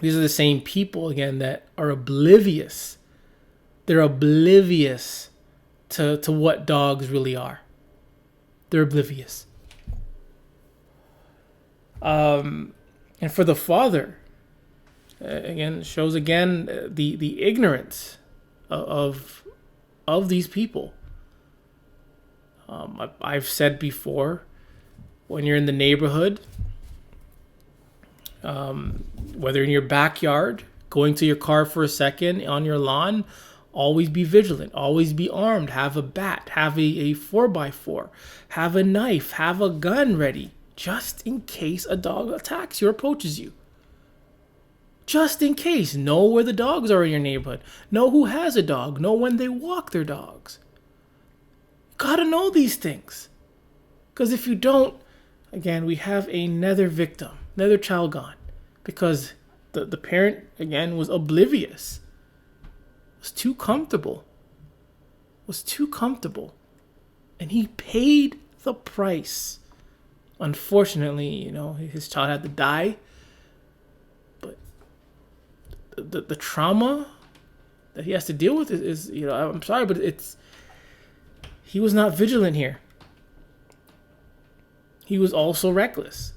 these are the same people again that are oblivious. They're oblivious to what dogs really are. They're oblivious. And for the father, again, shows again the ignorance of these people. I've said before, when you're in the neighborhood, whether in your backyard, going to your car for a second, on your lawn, always be vigilant, always be armed, have a bat, have a 4x4, have a knife, have a gun ready, just in case a dog attacks you or approaches you. Just in case. Know where the dogs are in your neighborhood. Know who has a dog. Know when they walk their dogs. Gotta know these things. Because if you don't, again, we have another victim, another child gone. Because the parent, again, was oblivious. Was too comfortable. And he paid the price. Unfortunately, his child had to die. The trauma that he has to deal with is I'm sorry, but he was not vigilant here. He was also reckless.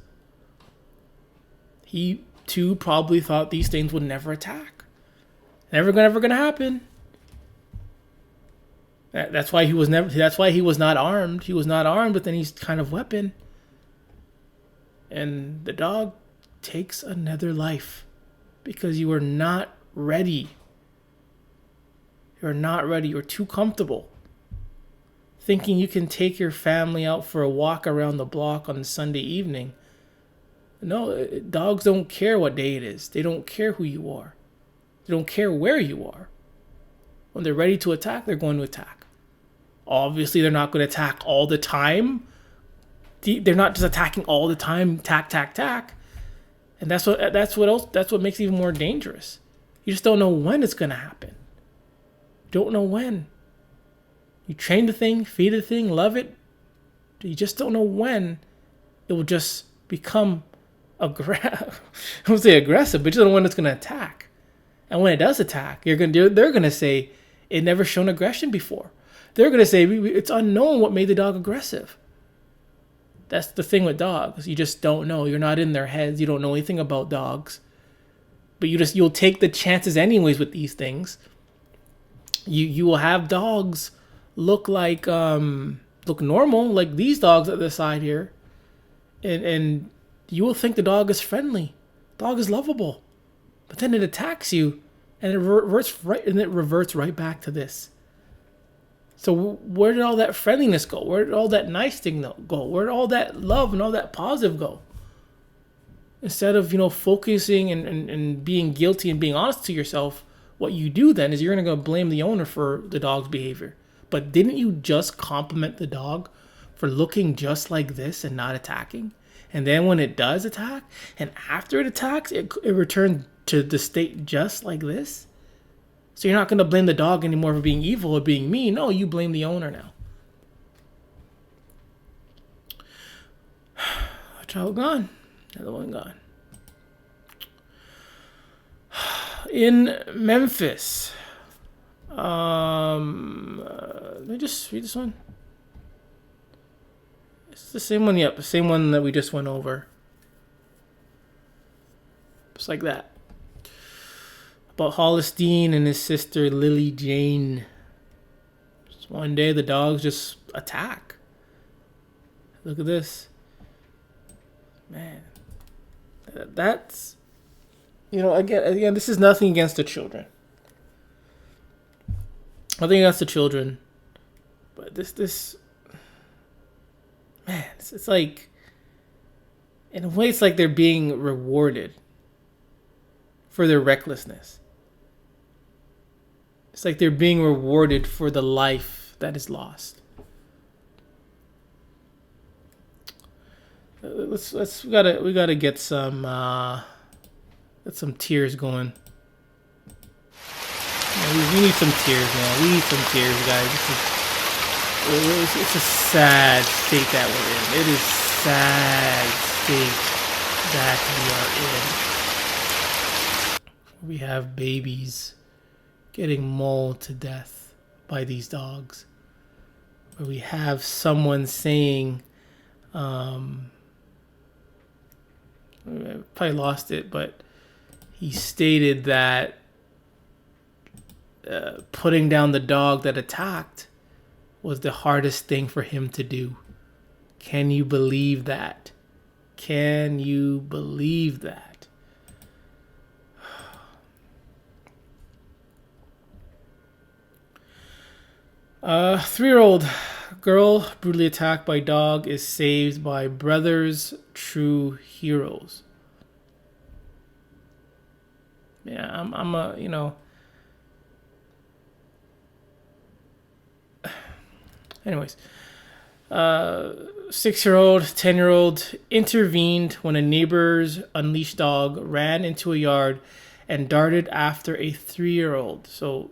He too probably thought these things would never attack. Never gonna happen. That's why he was not armed. He was not armed with any kind of weapon. And the dog takes another life. Because you are not ready. You're not ready. You're too comfortable. Thinking you can take your family out for a walk around the block on Sunday evening. No, dogs don't care what day it is. They don't care who you are. They don't care where you are. When they're ready to attack, they're going to attack. Obviously, they're not going to attack all the time. They're not just attacking all the time, tack, tack, tack. And that's what makes it even more dangerous. You just don't know when it's going to happen. Don't know when. You train the thing, feed the thing, love it. You just don't know when it will just become aggressive. I won't say aggressive, but you don't know when it's going to attack. And when it does attack, they're going to say it never shown aggression before. They're going to say it's unknown what made the dog aggressive. That's the thing with dogs. You just don't know. You're not in their heads. You don't know anything about dogs. But you'll take the chances anyways with these things. You will have dogs look normal, like these dogs at the side here. And you will think the dog is friendly. Dog is lovable. But then it attacks you and it reverts right back to this. So where did all that friendliness go? Where did all that nice thing go? Where did all that love and all that positive go? Instead of, focusing and being guilty and being honest to yourself, what you do then is you're going to go blame the owner for the dog's behavior. But didn't you just compliment the dog for looking just like this and not attacking? And then when it does attack, and after it attacks, it returns to the state just like this? So you're not going to blame the dog anymore for being evil or being mean. No, you blame the owner now. A child gone. Another one gone. In Memphis. Let me just read this one. It's the same one, yep. The same one that we just went over. Just like that. About Hollis Dean and his sister Lily Jane. Just one day the dogs just attack. Look at this. Man. That's, again, this is nothing against the children. Nothing against the children. But this man, it's like, in a way it's like they're being rewarded for their recklessness. It's like they're being rewarded for the life that is lost. We gotta get some tears going. We need some tears, man. We need some tears, guys. It's a sad state that we're in. It is sad state that we are in. We have babies getting mauled to death by these dogs. Where we have someone saying, I probably lost it, but he stated that putting down the dog that attacked was the hardest thing for him to do. Can you believe that? Can you believe that? 3-year-old girl brutally attacked by dog is saved by brothers, true heroes. Yeah, I'm a, anyways, 6-year-old, 10-year-old intervened when a neighbor's unleashed dog ran into a yard and darted after a 3-year-old. So,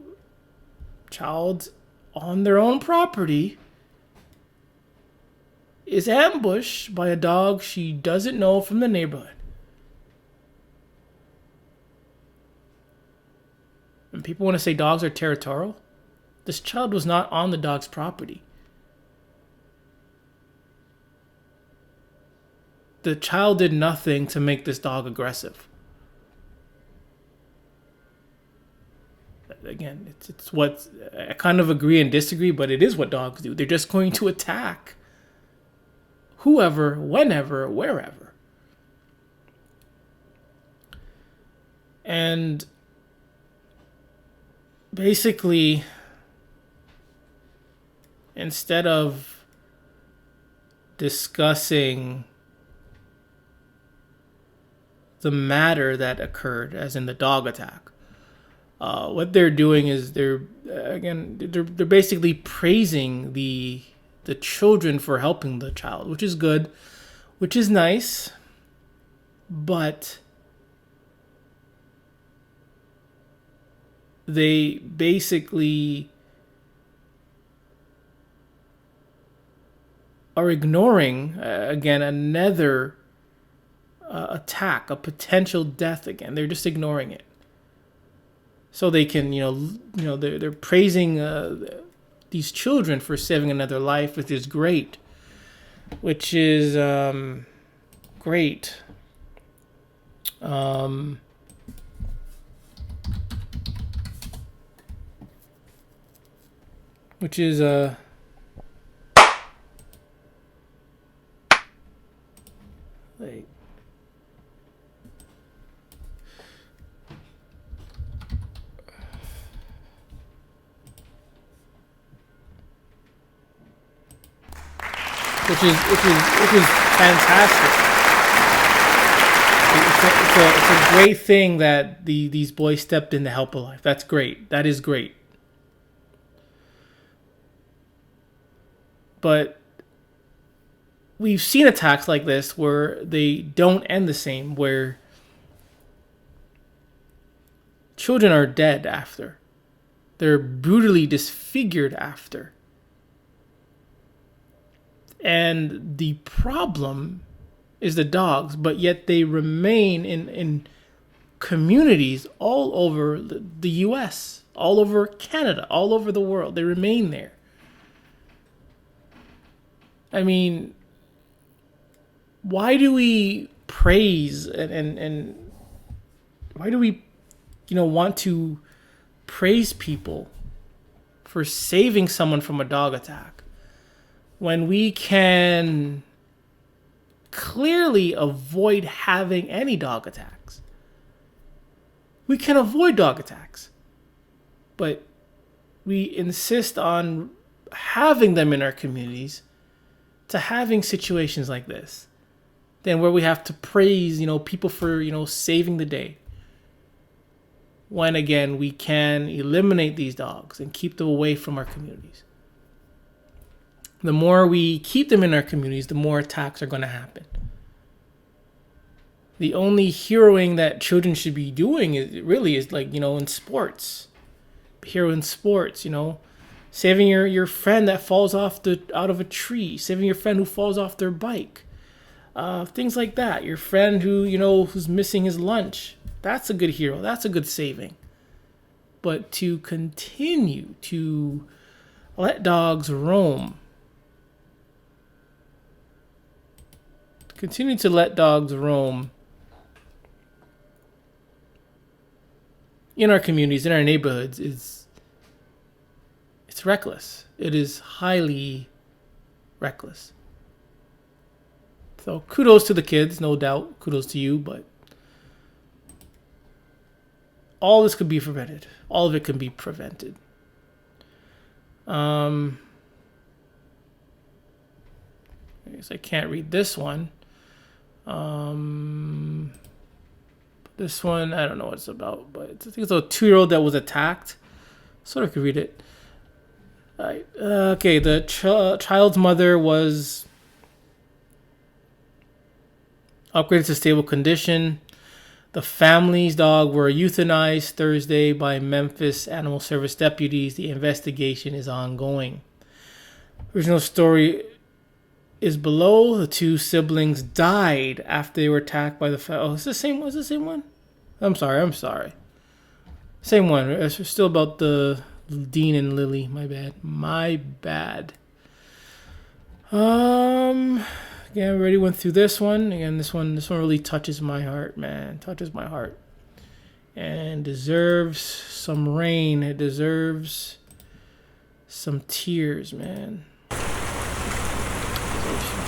child on their own property is ambushed by a dog she doesn't know from the neighborhood. And people want to say dogs are territorial. This child was not on the dog's property. The child did nothing to make this dog aggressive. Again, it's what I kind of agree and disagree, but it is what dogs do. They're just going to attack whoever, whenever, wherever. And basically, instead of discussing the matter that occurred, as in the dog attack. What they're doing is they're basically praising the children for helping the child, which is good, which is nice, but they basically are ignoring again another attack, a potential death again. They're just ignoring it. So they can, they're praising these children for saving another life, which is great. Which is great. Which is like. Which is fantastic. It's a great thing that these boys stepped in to help a life. That's great. That is great. But we've seen attacks like this where they don't end the same, where children are dead after. They're brutally disfigured after. And the problem is the dogs, but yet they remain in communities all over the U.S., all over Canada, all over the world. They remain there. I mean, why do we praise and why do we, want to praise people for saving someone from a dog attack when we can clearly avoid having any dog attacks? We can avoid dog attacks, but we insist on having them in our communities, to having situations like this, then where we have to praise, people for, saving the day. When again, we can eliminate these dogs and keep them away from our communities. The more we keep them in our communities, the more attacks are going to happen. The only heroing that children should be doing is like, in sports. Hero in sports, saving your friend that falls out of a tree, saving your friend who falls off their bike, things like that. Your friend who's missing his lunch. That's a good hero. That's a good saving. But to continue to let dogs roam, in our communities, in our neighborhoods, it's reckless. It is highly reckless. So kudos to the kids, no doubt. Kudos to you, but all this could be prevented. All of it can be prevented. I guess I can't read this one. This one, I don't know what it's about, but I think it's a 2-year-old that was attacked. Sort of could read it. Right. Okay, the child's mother was upgraded to stable condition. The family's dog were euthanized Thursday by Memphis Animal Service deputies. The investigation is ongoing. Original story is below. The 2 siblings died after they were attacked by the it's the same. Was the same one? I'm sorry. Same one. It's still about the Dean and Lily. My bad. Again, we already went through this one. Again, this one really touches my heart, man. Touches my heart, and deserves some rain. It deserves some tears, man.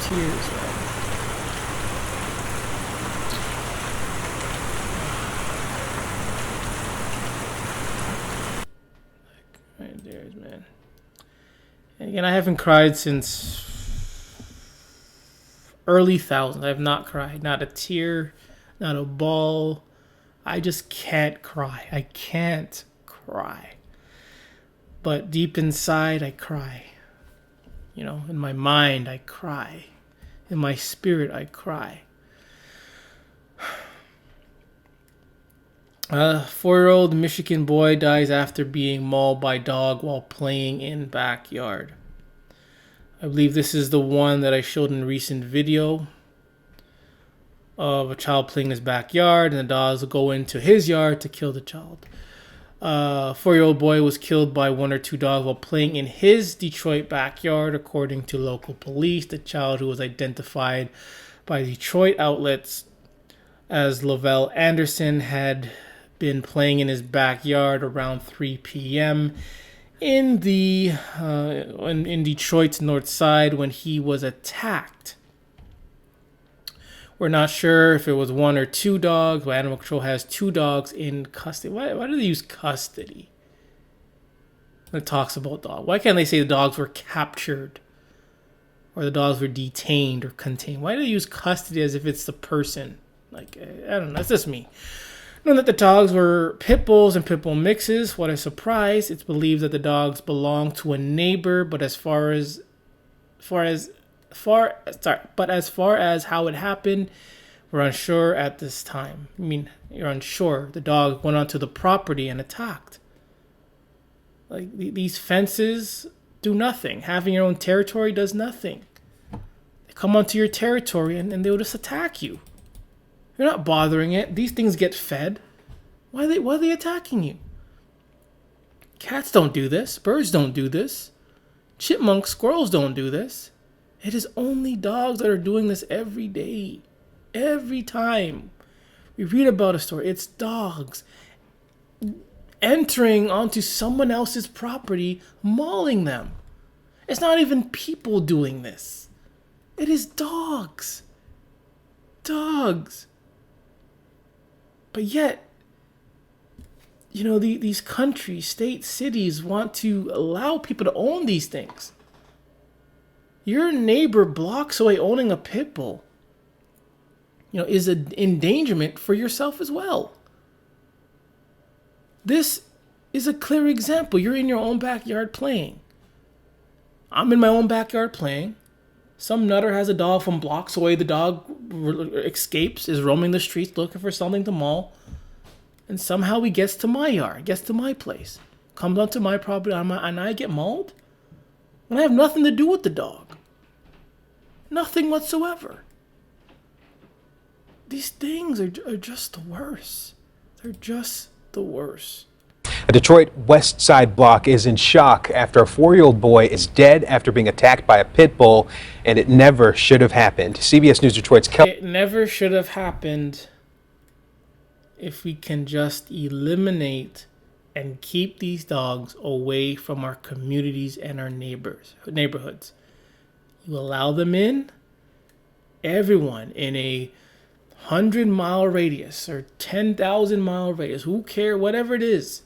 Tears, man. Right there, man. And again, I haven't cried since early thousands. I have not cried, not a tear. not a bawl. I just can't cry. I can't cry. But deep inside, I cry. In my mind, I cry. In my spirit, I cry. A 4-year-old Michigan boy dies after being mauled by dog while playing in backyard. I believe this is the one that I showed in a recent video of a child playing in his backyard, and the dogs will go into his yard to kill the child. A 4-year-old boy was killed by 1 or 2 dogs while playing in his Detroit backyard, according to local police. The child, who was identified by Detroit outlets as Lavelle Anderson, had been playing in his backyard around 3 p.m. in Detroit's north side when he was attacked. We're not sure if it was 1 or 2 dogs, but Animal Control has 2 dogs in custody. Why do they use custody when it talks about dogs? Why can't they say the dogs were captured or the dogs were detained or contained? Why do they use custody as if it's the person? I don't know. That's just me. Knowing that the dogs were pit bulls and pit bull mixes, what a surprise. It's believed that the dogs belong to a neighbor, but as far as how it happened, we're unsure at this time. I mean, you're unsure. The dog went onto the property and attacked. These fences do nothing. Having your own territory does nothing. They come onto your territory and they'll just attack you. You're not bothering it. These things get fed. Why are they attacking you? Cats don't do this. Birds don't do this. Chipmunks, squirrels don't do this. It is only dogs that are doing this every day. Every time we read about a story, it's dogs entering onto someone else's property, mauling them. It's not even people doing this. It is dogs. Dogs. But yet, these countries, states, cities want to allow people to own these things. Your neighbor blocks away owning a pit bull, is an endangerment for yourself as well. This is a clear example. You're in your own backyard playing. I'm in my own backyard playing. Some nutter has a dog from blocks away. The dog escapes, is roaming the streets looking for something to maul. And somehow he gets to my yard, gets to my place, comes onto my property, and I get mauled? When I have nothing to do with the dog. Nothing whatsoever. These things are just the worst. They're just the worst. A Detroit West Side block is in shock after a 4-year-old boy is dead after being attacked by a pit bull, and it never should have happened. CBS News Detroit's It never should have happened if we can just eliminate and keep these dogs away from our communities and our neighborhoods. You allow them in, everyone in a 100-mile radius or 10,000-mile radius, who cares, whatever it is,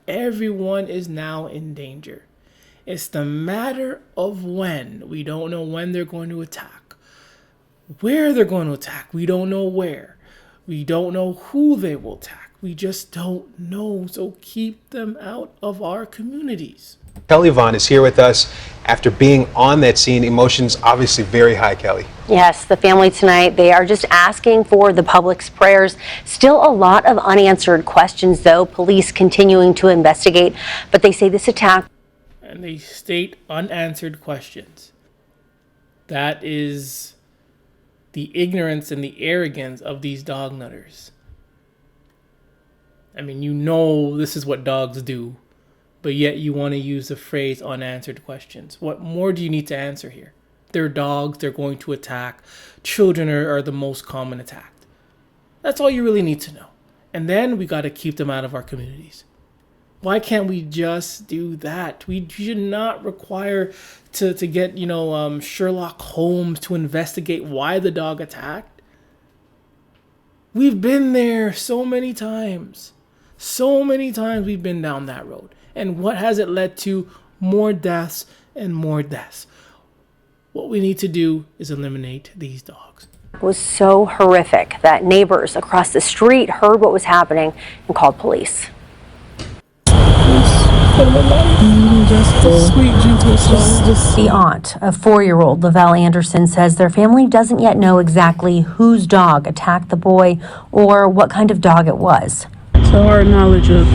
everyone is now in danger. It's the matter of when. We don't know when they're going to attack. Where they're going to attack, we don't know where. We don't know who they will attack. We just don't know. So keep them out of our communities. Kelly Vaughn is here with us after being on that scene. Emotions obviously very high, Kelly. Yes, the family tonight, they are just asking for the public's prayers. Still a lot of unanswered questions, though. Police continuing to investigate, but they say this attack. And they state unanswered questions. That is the ignorance and the arrogance of these dog nutters. I mean, this is what dogs do, but yet you want to use the phrase unanswered questions. What more do you need to answer here? They're dogs, they're going to attack. Children are the most common attacked. That's all you really need to know. And then we got to keep them out of our communities. Why can't we just do that? We should not require to get, Sherlock Holmes to investigate why the dog attacked. We've been there so many times. So many times we've been down that road. And what has it led to? More deaths and more deaths. What we need to do is eliminate these dogs. It was so horrific that neighbors across the street heard what was happening and called police. The aunt of 4-year-old Lavelle Anderson says their family doesn't yet know exactly whose dog attacked the boy or what kind of dog it was. So our knowledge of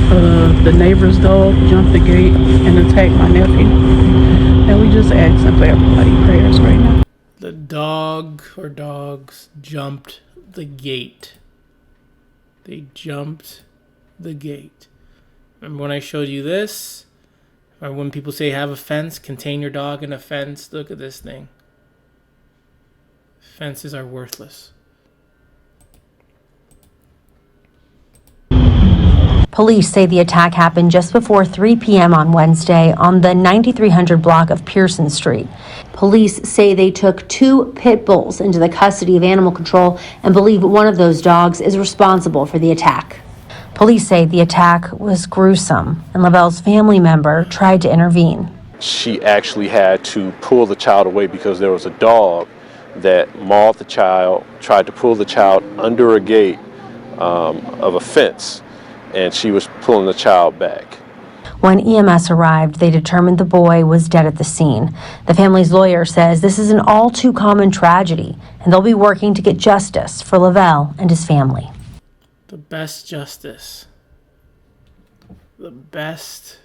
the neighbor's dog jumped the gate and attacked my nephew. And we just asking for everybody prayers right now. The dog or dogs jumped the gate. They jumped the gate. Remember when I showed you this? Or when people say have a fence, contain your dog in a fence. Look at this thing. Fences are worthless. Police say the attack happened just before 3 p.m. on Wednesday on the 9300 block of Pearson Street. Police say they took 2 pit bulls into the custody of animal control and believe one of those dogs is responsible for the attack. Police say the attack was gruesome and Lavelle's family member tried to intervene. She actually had to pull the child away because there was a dog that mauled the child, tried to pull the child under a gate of a fence, and she was pulling the child back. When EMS arrived, they determined the boy was dead at the scene. The family's lawyer says this is an all too common tragedy, and they'll be working to get justice for Lavelle and his family. The best justice. The best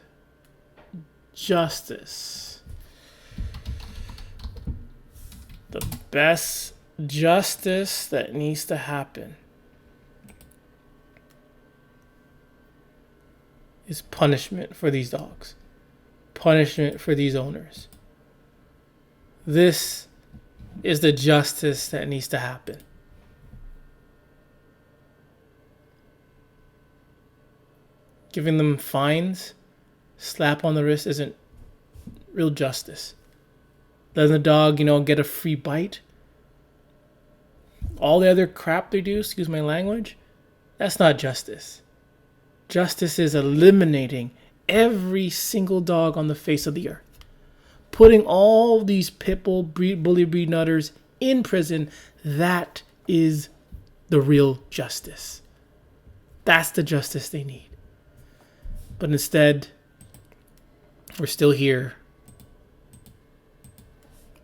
justice. The best justice that needs to happen is punishment for these dogs. Punishment for these owners. This is the justice that needs to happen. Giving them fines, slap on the wrist isn't real justice. Letting the dog, get a free bite. All the other crap they do, excuse my language, that's not justice. Justice is eliminating every single dog on the face of the earth. Putting all these pit bull, bully breed nutters in prison, that is the real justice. That's the justice they need. But instead, we're still here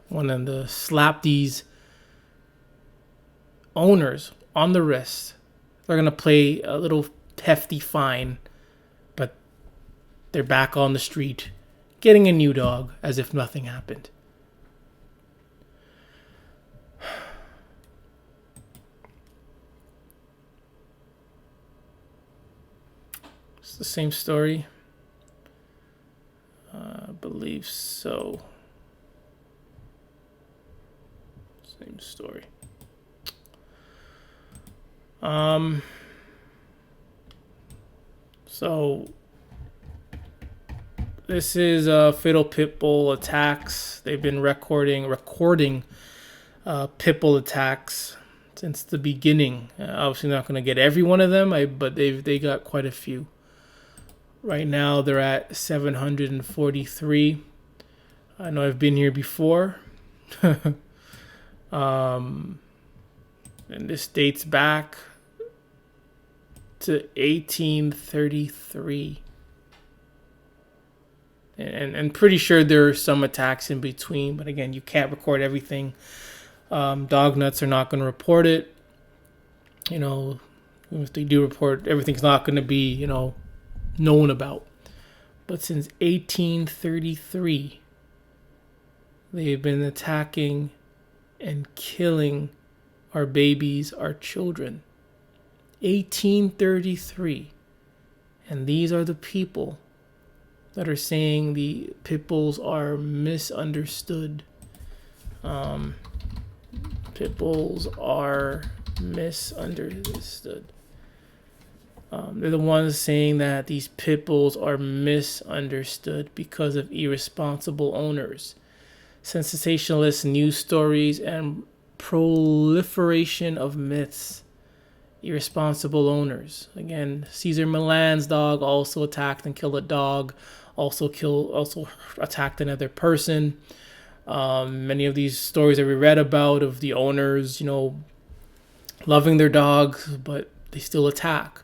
wanting to slap these owners on the wrist. They're going to pay a little hefty fine, but they're back on the street getting a new dog as if nothing happened. It's the same story. I believe so. Same story. So this is fatal pit bull attacks. They've been recording pit bull attacks since the beginning. Obviously not going to get every one of them, but they got quite a few. Right now they're at 743. I know I've been here before. And this dates back to 1833. And pretty sure there are some attacks in between, but again, you can't record everything. Dog nuts are not going to report it. If they do report, everything's not going to be, known about. But since 1833, they've been attacking and killing our babies, our children. 1833. And these are the people that are saying the pit bulls are misunderstood. Pit bulls are misunderstood. They're the ones saying that these pit bulls are misunderstood because of irresponsible owners, sensationalist news stories, and proliferation of myths. Irresponsible owners. Again, Cesar Millan's dog also attacked and killed a dog, also attacked another person. Many of these stories that we read about of the owners, loving their dogs, but they still attack.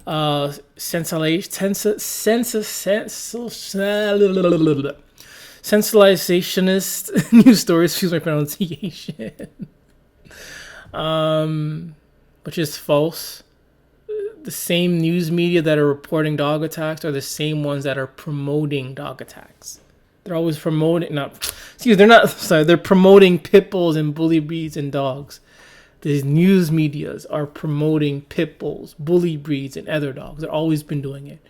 Sensationist news stories, excuse my pronunciation, which is false. The same news media that are reporting dog attacks are the same ones that are promoting dog attacks. They're always promoting, they're promoting pit bulls and bully breeds and dogs. These news medias are promoting pit bulls, bully breeds, and other dogs. They've always been doing it.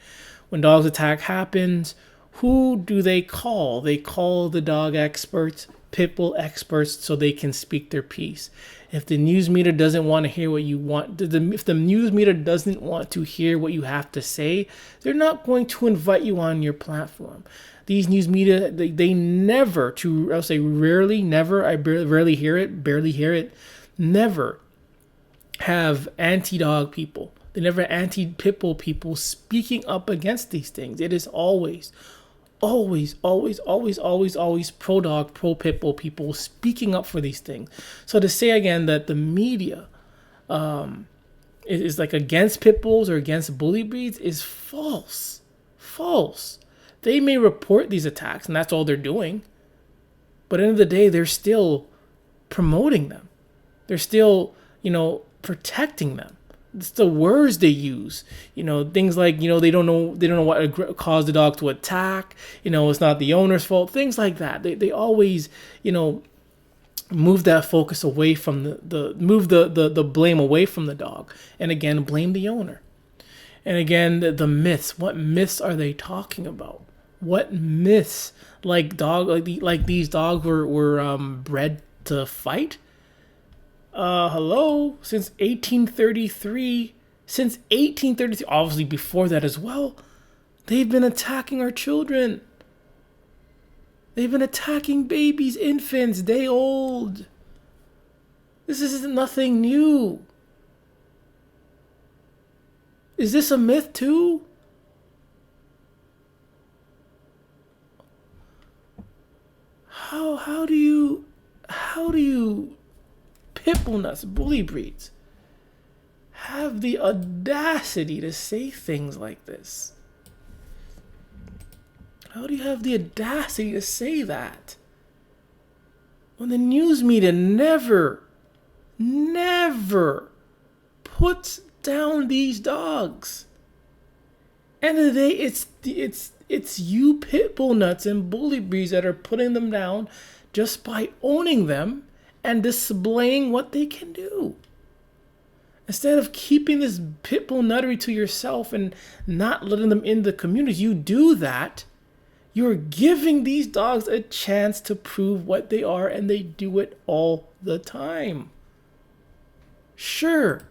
When dogs attack happens, who do they call? They call the dog experts, pit bull experts, so they can speak their piece. If the news media doesn't want to hear what you want, if the news media doesn't want to hear what you have to say, they're not going to invite you on your platform. These news media, they never, I'll say rarely, never, I barely hear it, never have anti-dog people. They never anti-pit bull people speaking up against these things. It is always pro-dog, pro-pit bull people speaking up for these things. So to say again that the media is like against pit bulls or against bully breeds is false. False. They may report these attacks, and that's all they're doing. But at the end of the day, they're still promoting them. They're still, protecting them. It's the words they use. Things like, they don't know what caused the dog to attack. It's not the owner's fault. Things like that. They always, move that focus away from the blame away from the dog, and again blame the owner. And again, the myths. What myths are they talking about? What myths? Like these dogs were bred to fight? Hello? Since 1833, obviously before that as well, they've been attacking our children. They've been attacking babies, infants, day old. This is nothing new. Is this a myth too? How do you pit bull nuts, bully breeds, have the audacity to say things like this? How do you have the audacity to say that when the news media never puts down these dogs? End of the day, it's you pit bull nuts and bully breeds that are putting them down just by owning them and displaying what they can do. Instead of keeping this pit bull nuttery to yourself and not letting them in the community, you do that. You're giving these dogs a chance to prove what they are, and they do it all the time. Sure,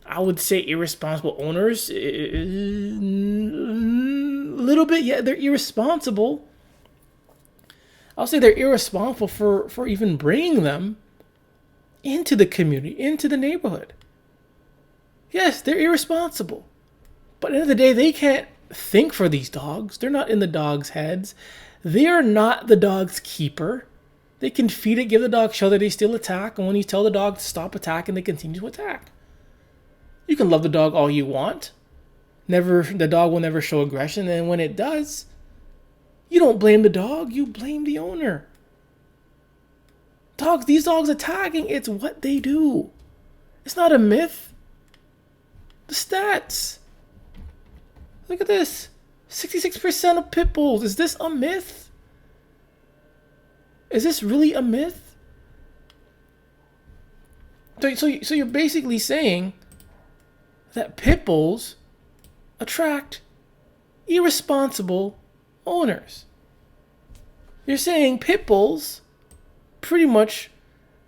I would say irresponsible owners, a little bit, yeah, they're irresponsible. I'll say they're irresponsible for even bringing them into the community, into the neighborhood. Yes, they're irresponsible. But at the end of the day, they can't think for these dogs. They're not in the dogs' heads. They are not the dog's keeper. They can feed it, give the dog shelter, they still attack. And when you tell the dog to stop attacking, they continue to attack. You can love the dog all you want. The dog will never show aggression. And when it does, you don't blame the dog, you blame the owner. These dogs attacking, it's what they do. It's not a myth. The stats. Look at this. 66% of pit bulls. Is this a myth? Is this really a myth? So you're basically saying that pit bulls attract irresponsible owners. You're saying pit bulls pretty much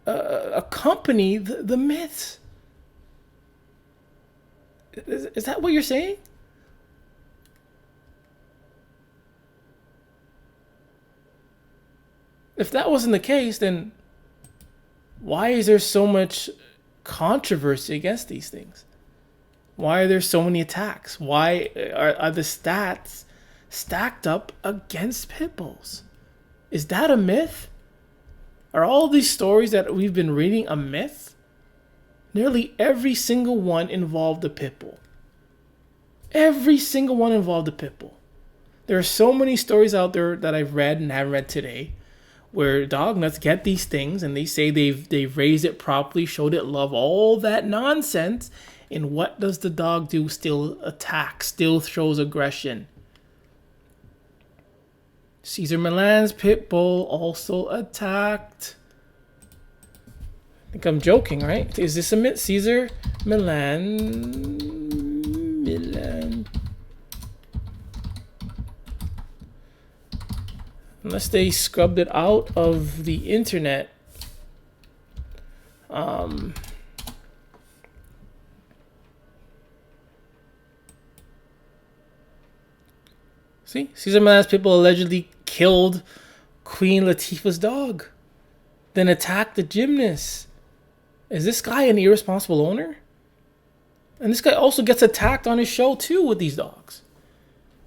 accompany the myths. Is that what you're saying? If that wasn't the case, then why is there so much controversy against these things? Why are there so many attacks? Why are the stats stacked up against pit bulls? Is that a myth? Are all these stories that we've been reading a myth? Nearly every single one involved a pit bull. Every single one involved a pit bull. There are so many stories out there that I've read and haven't read today where dog nuts get these things and they say they've raised it properly, showed it love, all that nonsense. And what does the dog do? Still attack, still shows aggression. Cesar Millan's pit bull also attacked. I think I'm joking, right? Is this a Cesar Milan? Unless they scrubbed it out of the internet. See, Cesar Milan's people allegedly killed Queen Latifah's dog, then attacked the gymnast. Is this guy an irresponsible owner? And this guy also gets attacked on his show too with these dogs.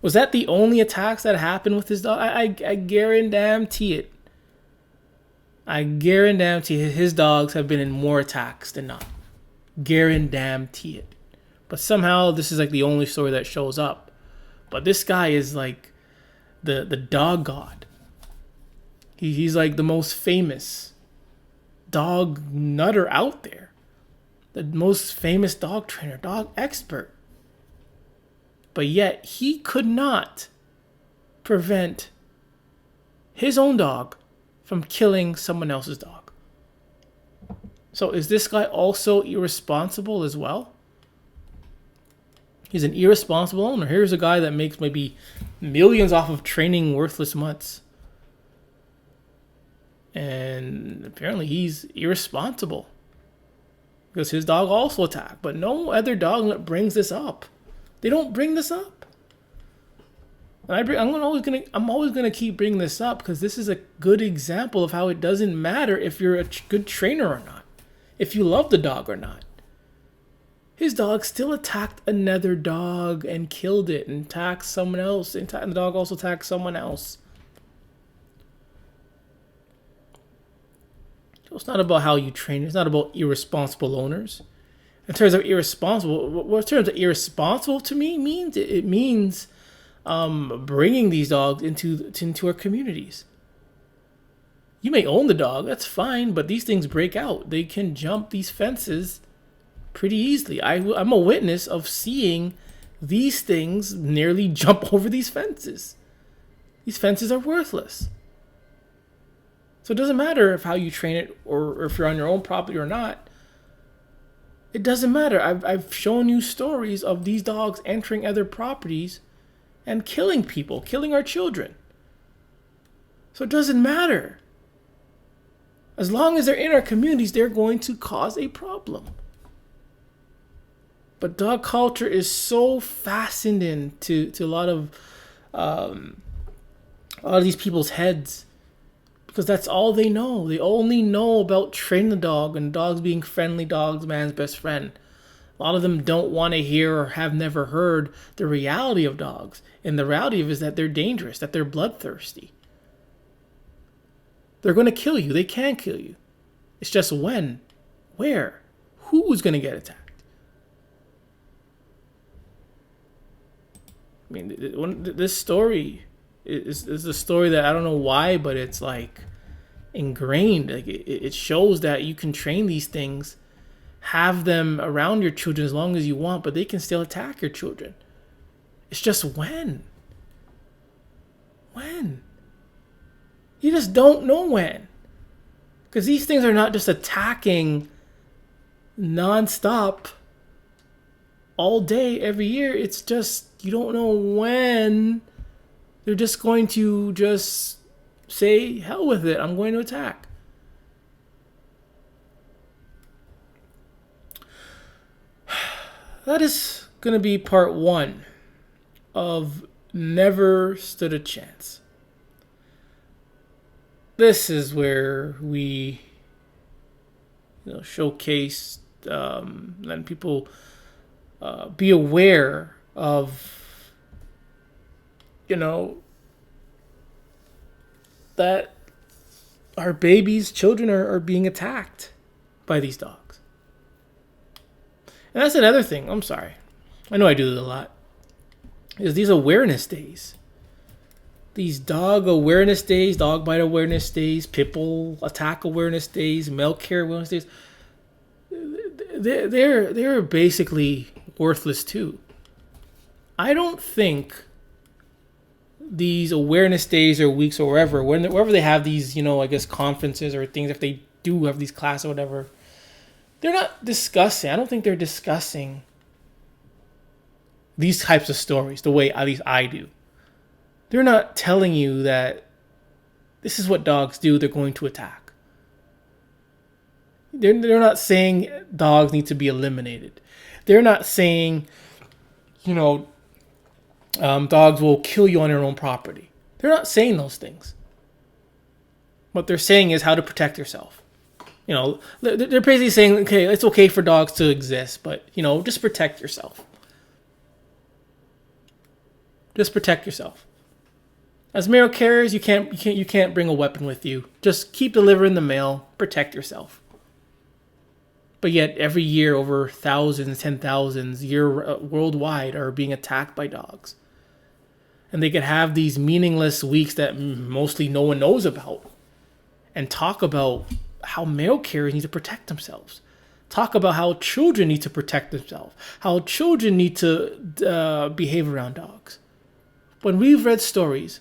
Was that the only attacks that happened with his dog? I guarantee it. I guarantee it. His dogs have been in more attacks than not. Guarantee it. But somehow this is like the only story that shows up. But this guy is like the dog god. He's like the most famous dog nutter out there. The most famous dog trainer, dog expert. But yet he could not prevent his own dog from killing someone else's dog. So is this guy also irresponsible as well? He's an irresponsible owner. Here's a guy that makes maybe millions off of training worthless mutts. And apparently he's irresponsible because his dog also attacked. But no other dog brings this up. They don't bring this up. And I'm always gonna keep bringing this up because this is a good example of how it doesn't matter if you're a good trainer or not, if you love the dog or not. His dog still attacked another dog and killed it and attacked someone else. And the dog also attacked someone else. So it's not about how you train. It's not about irresponsible owners. In terms of irresponsible, what terms of irresponsible to me means? It means bringing these dogs into our communities. You may own the dog, that's fine, but these things break out. They can jump these fences pretty easily. I'm a witness of seeing these things nearly jump over these fences. These fences are worthless. So it doesn't matter if how you train it or if you're on your own property or not. It doesn't matter. I've shown you stories of these dogs entering other properties and killing people, killing our children. So it doesn't matter. As long as they're in our communities, they're going to cause a problem. But dog culture is so fastened into a lot of these people's heads because that's all they know. They only know about training the dog and dogs being friendly dogs, man's best friend. A lot of them don't want to hear or have never heard the reality of dogs. And the reality of it is that they're dangerous, that they're bloodthirsty. They're going to kill you. They can kill you. It's just when, where, who's going to get attacked. I mean, this story is a story that I don't know why, but it's like ingrained. Like it shows that you can train these things, have them around your children as long as you want, but they can still attack your children. It's just when. You just don't know when. Because these things are not just attacking nonstop all day, every year. It's just, you don't know when they're just going to just say, hell with it, I'm going to attack. That is going to be part 1 of Never Stood a Chance. This is where we showcase, letting people be aware of, that our babies, children are being attacked by these dogs. And that's another thing. I'm sorry. I know I do it a lot. Is these awareness days. These dog awareness days, dog bite awareness days, pit bull attack awareness days, milk care awareness days. They're basically worthless too. I don't think these awareness days or weeks or wherever they have these, I guess conferences or things, if they do have these classes or whatever, they're not discussing. I don't think they're discussing these types of stories the way at least I do. They're not telling you that this is what dogs do. They're going to attack. They're not saying dogs need to be eliminated. They're not saying, dogs will kill you on your own property. They're not saying those things. What they're saying is how to protect yourself. They're basically saying, okay, it's okay for dogs to exist, but, just protect yourself. Just protect yourself. As mail carriers, you can't bring a weapon with you. Just keep delivering the mail. Protect yourself. But yet, every year, over thousands, 10,000s, worldwide are being attacked by dogs. And they could have these meaningless weeks that mostly no one knows about, and talk about how mail carriers need to protect themselves. Talk about how children need to protect themselves. How children need to behave around dogs. When we've read stories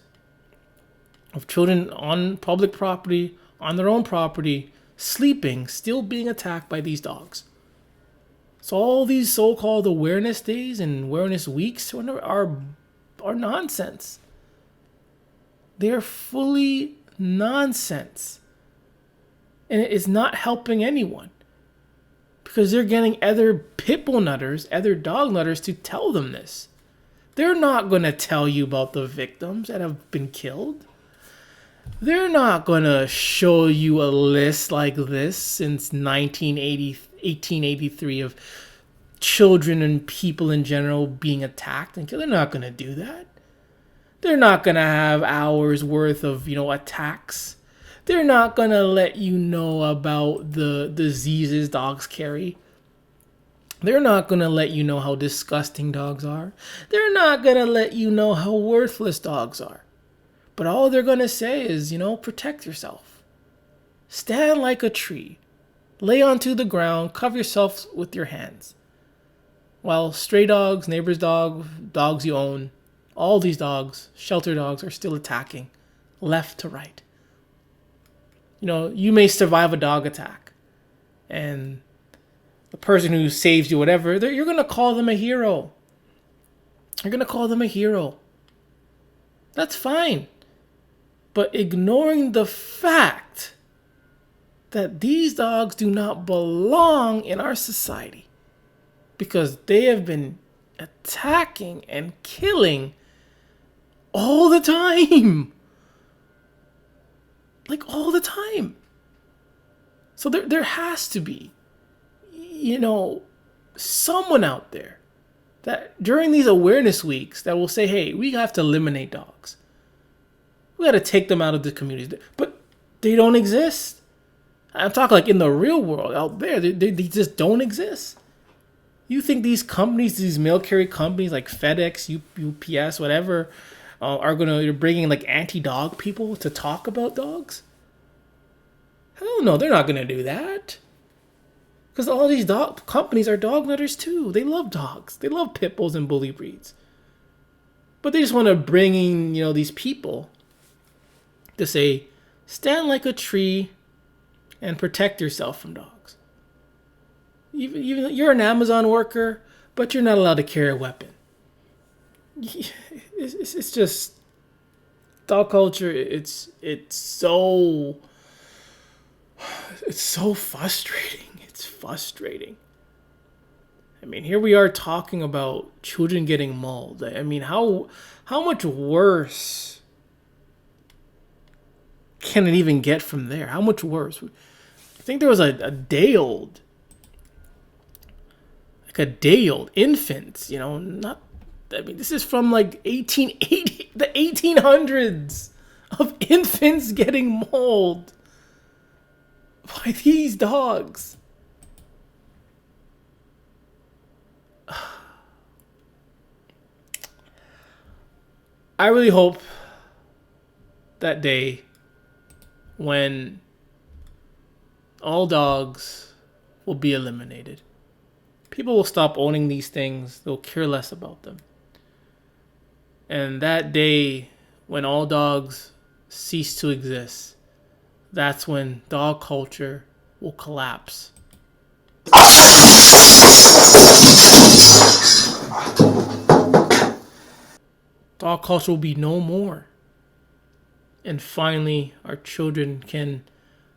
of children on public property, on their own property, sleeping, still being attacked by these dogs. So all these so-called awareness days and awareness weeks are nonsense. They're fully nonsense. And it is not helping anyone. Because they're getting other pit bull nutters, other dog nutters to tell them this. They're not going to tell you about the victims that have been killed. They're not going to show you a list like this since 1883 of children and people in general being attacked and killed. They're not going to do that. They're not going to have hours worth of, attacks. They're not going to let you know about the diseases dogs carry. They're not going to let you know how disgusting dogs are. They're not going to let you know how worthless dogs are. But all they're going to say is, protect yourself. Stand like a tree. Lay onto the ground. Cover yourself with your hands. While stray dogs, neighbor's dog, dogs you own, all these dogs, shelter dogs, are still attacking left to right. You may survive a dog attack. And the person who saves you, whatever, you're going to call them a hero. You're going to call them a hero. That's fine. But ignoring the fact that these dogs do not belong in our society because they have been attacking and killing all the time. Like all the time. So there has to be, someone out there that during these awareness weeks that will say, hey, we have to eliminate dogs. We got to take them out of the communities. But they don't exist. I'm talking like in the real world out there. They just don't exist. You think these companies, these mail carrier companies like FedEx, UPS, whatever, are bringing like anti-dog people to talk about dogs? Hell no, they're not going to do that. Because all these dog companies are dog nutters too. They love dogs. They love pit bulls and bully breeds. But they just want to bring in, these people to say, stand like a tree and protect yourself from dogs. Even you're an Amazon worker, but you're not allowed to carry a weapon. It's just dog culture. It's so frustrating. It's frustrating. I mean, here we are talking about children getting mauled. I mean, how much worse can it even get from there? How much worse? I think there was a day-old infant, this is from like 1880, the 1800s, of infants getting mauled by these dogs. I really hope that day when all dogs will be eliminated. People will stop owning these things. They'll care less about them. And that day when all dogs cease to exist, that's when dog culture will collapse. Dog culture will be no more. And finally, our children can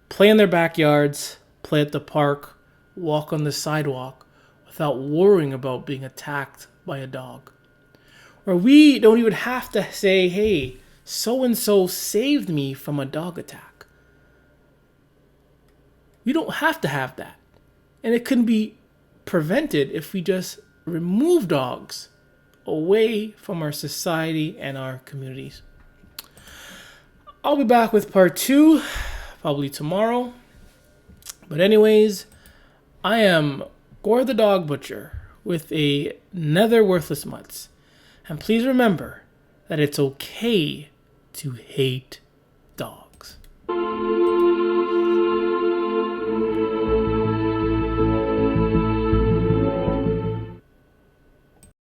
play in their backyards, play at the park, walk on the sidewalk without worrying about being attacked by a dog. Or we don't even have to say, hey, so-and-so saved me from a dog attack. We don't have to have that. And it can be prevented if we just remove dogs away from our society and our communities. I'll be back with part 2, probably tomorrow. But anyways, I am Gore the Dog Butcher with another Worthless Mutts. And please remember that it's okay to hate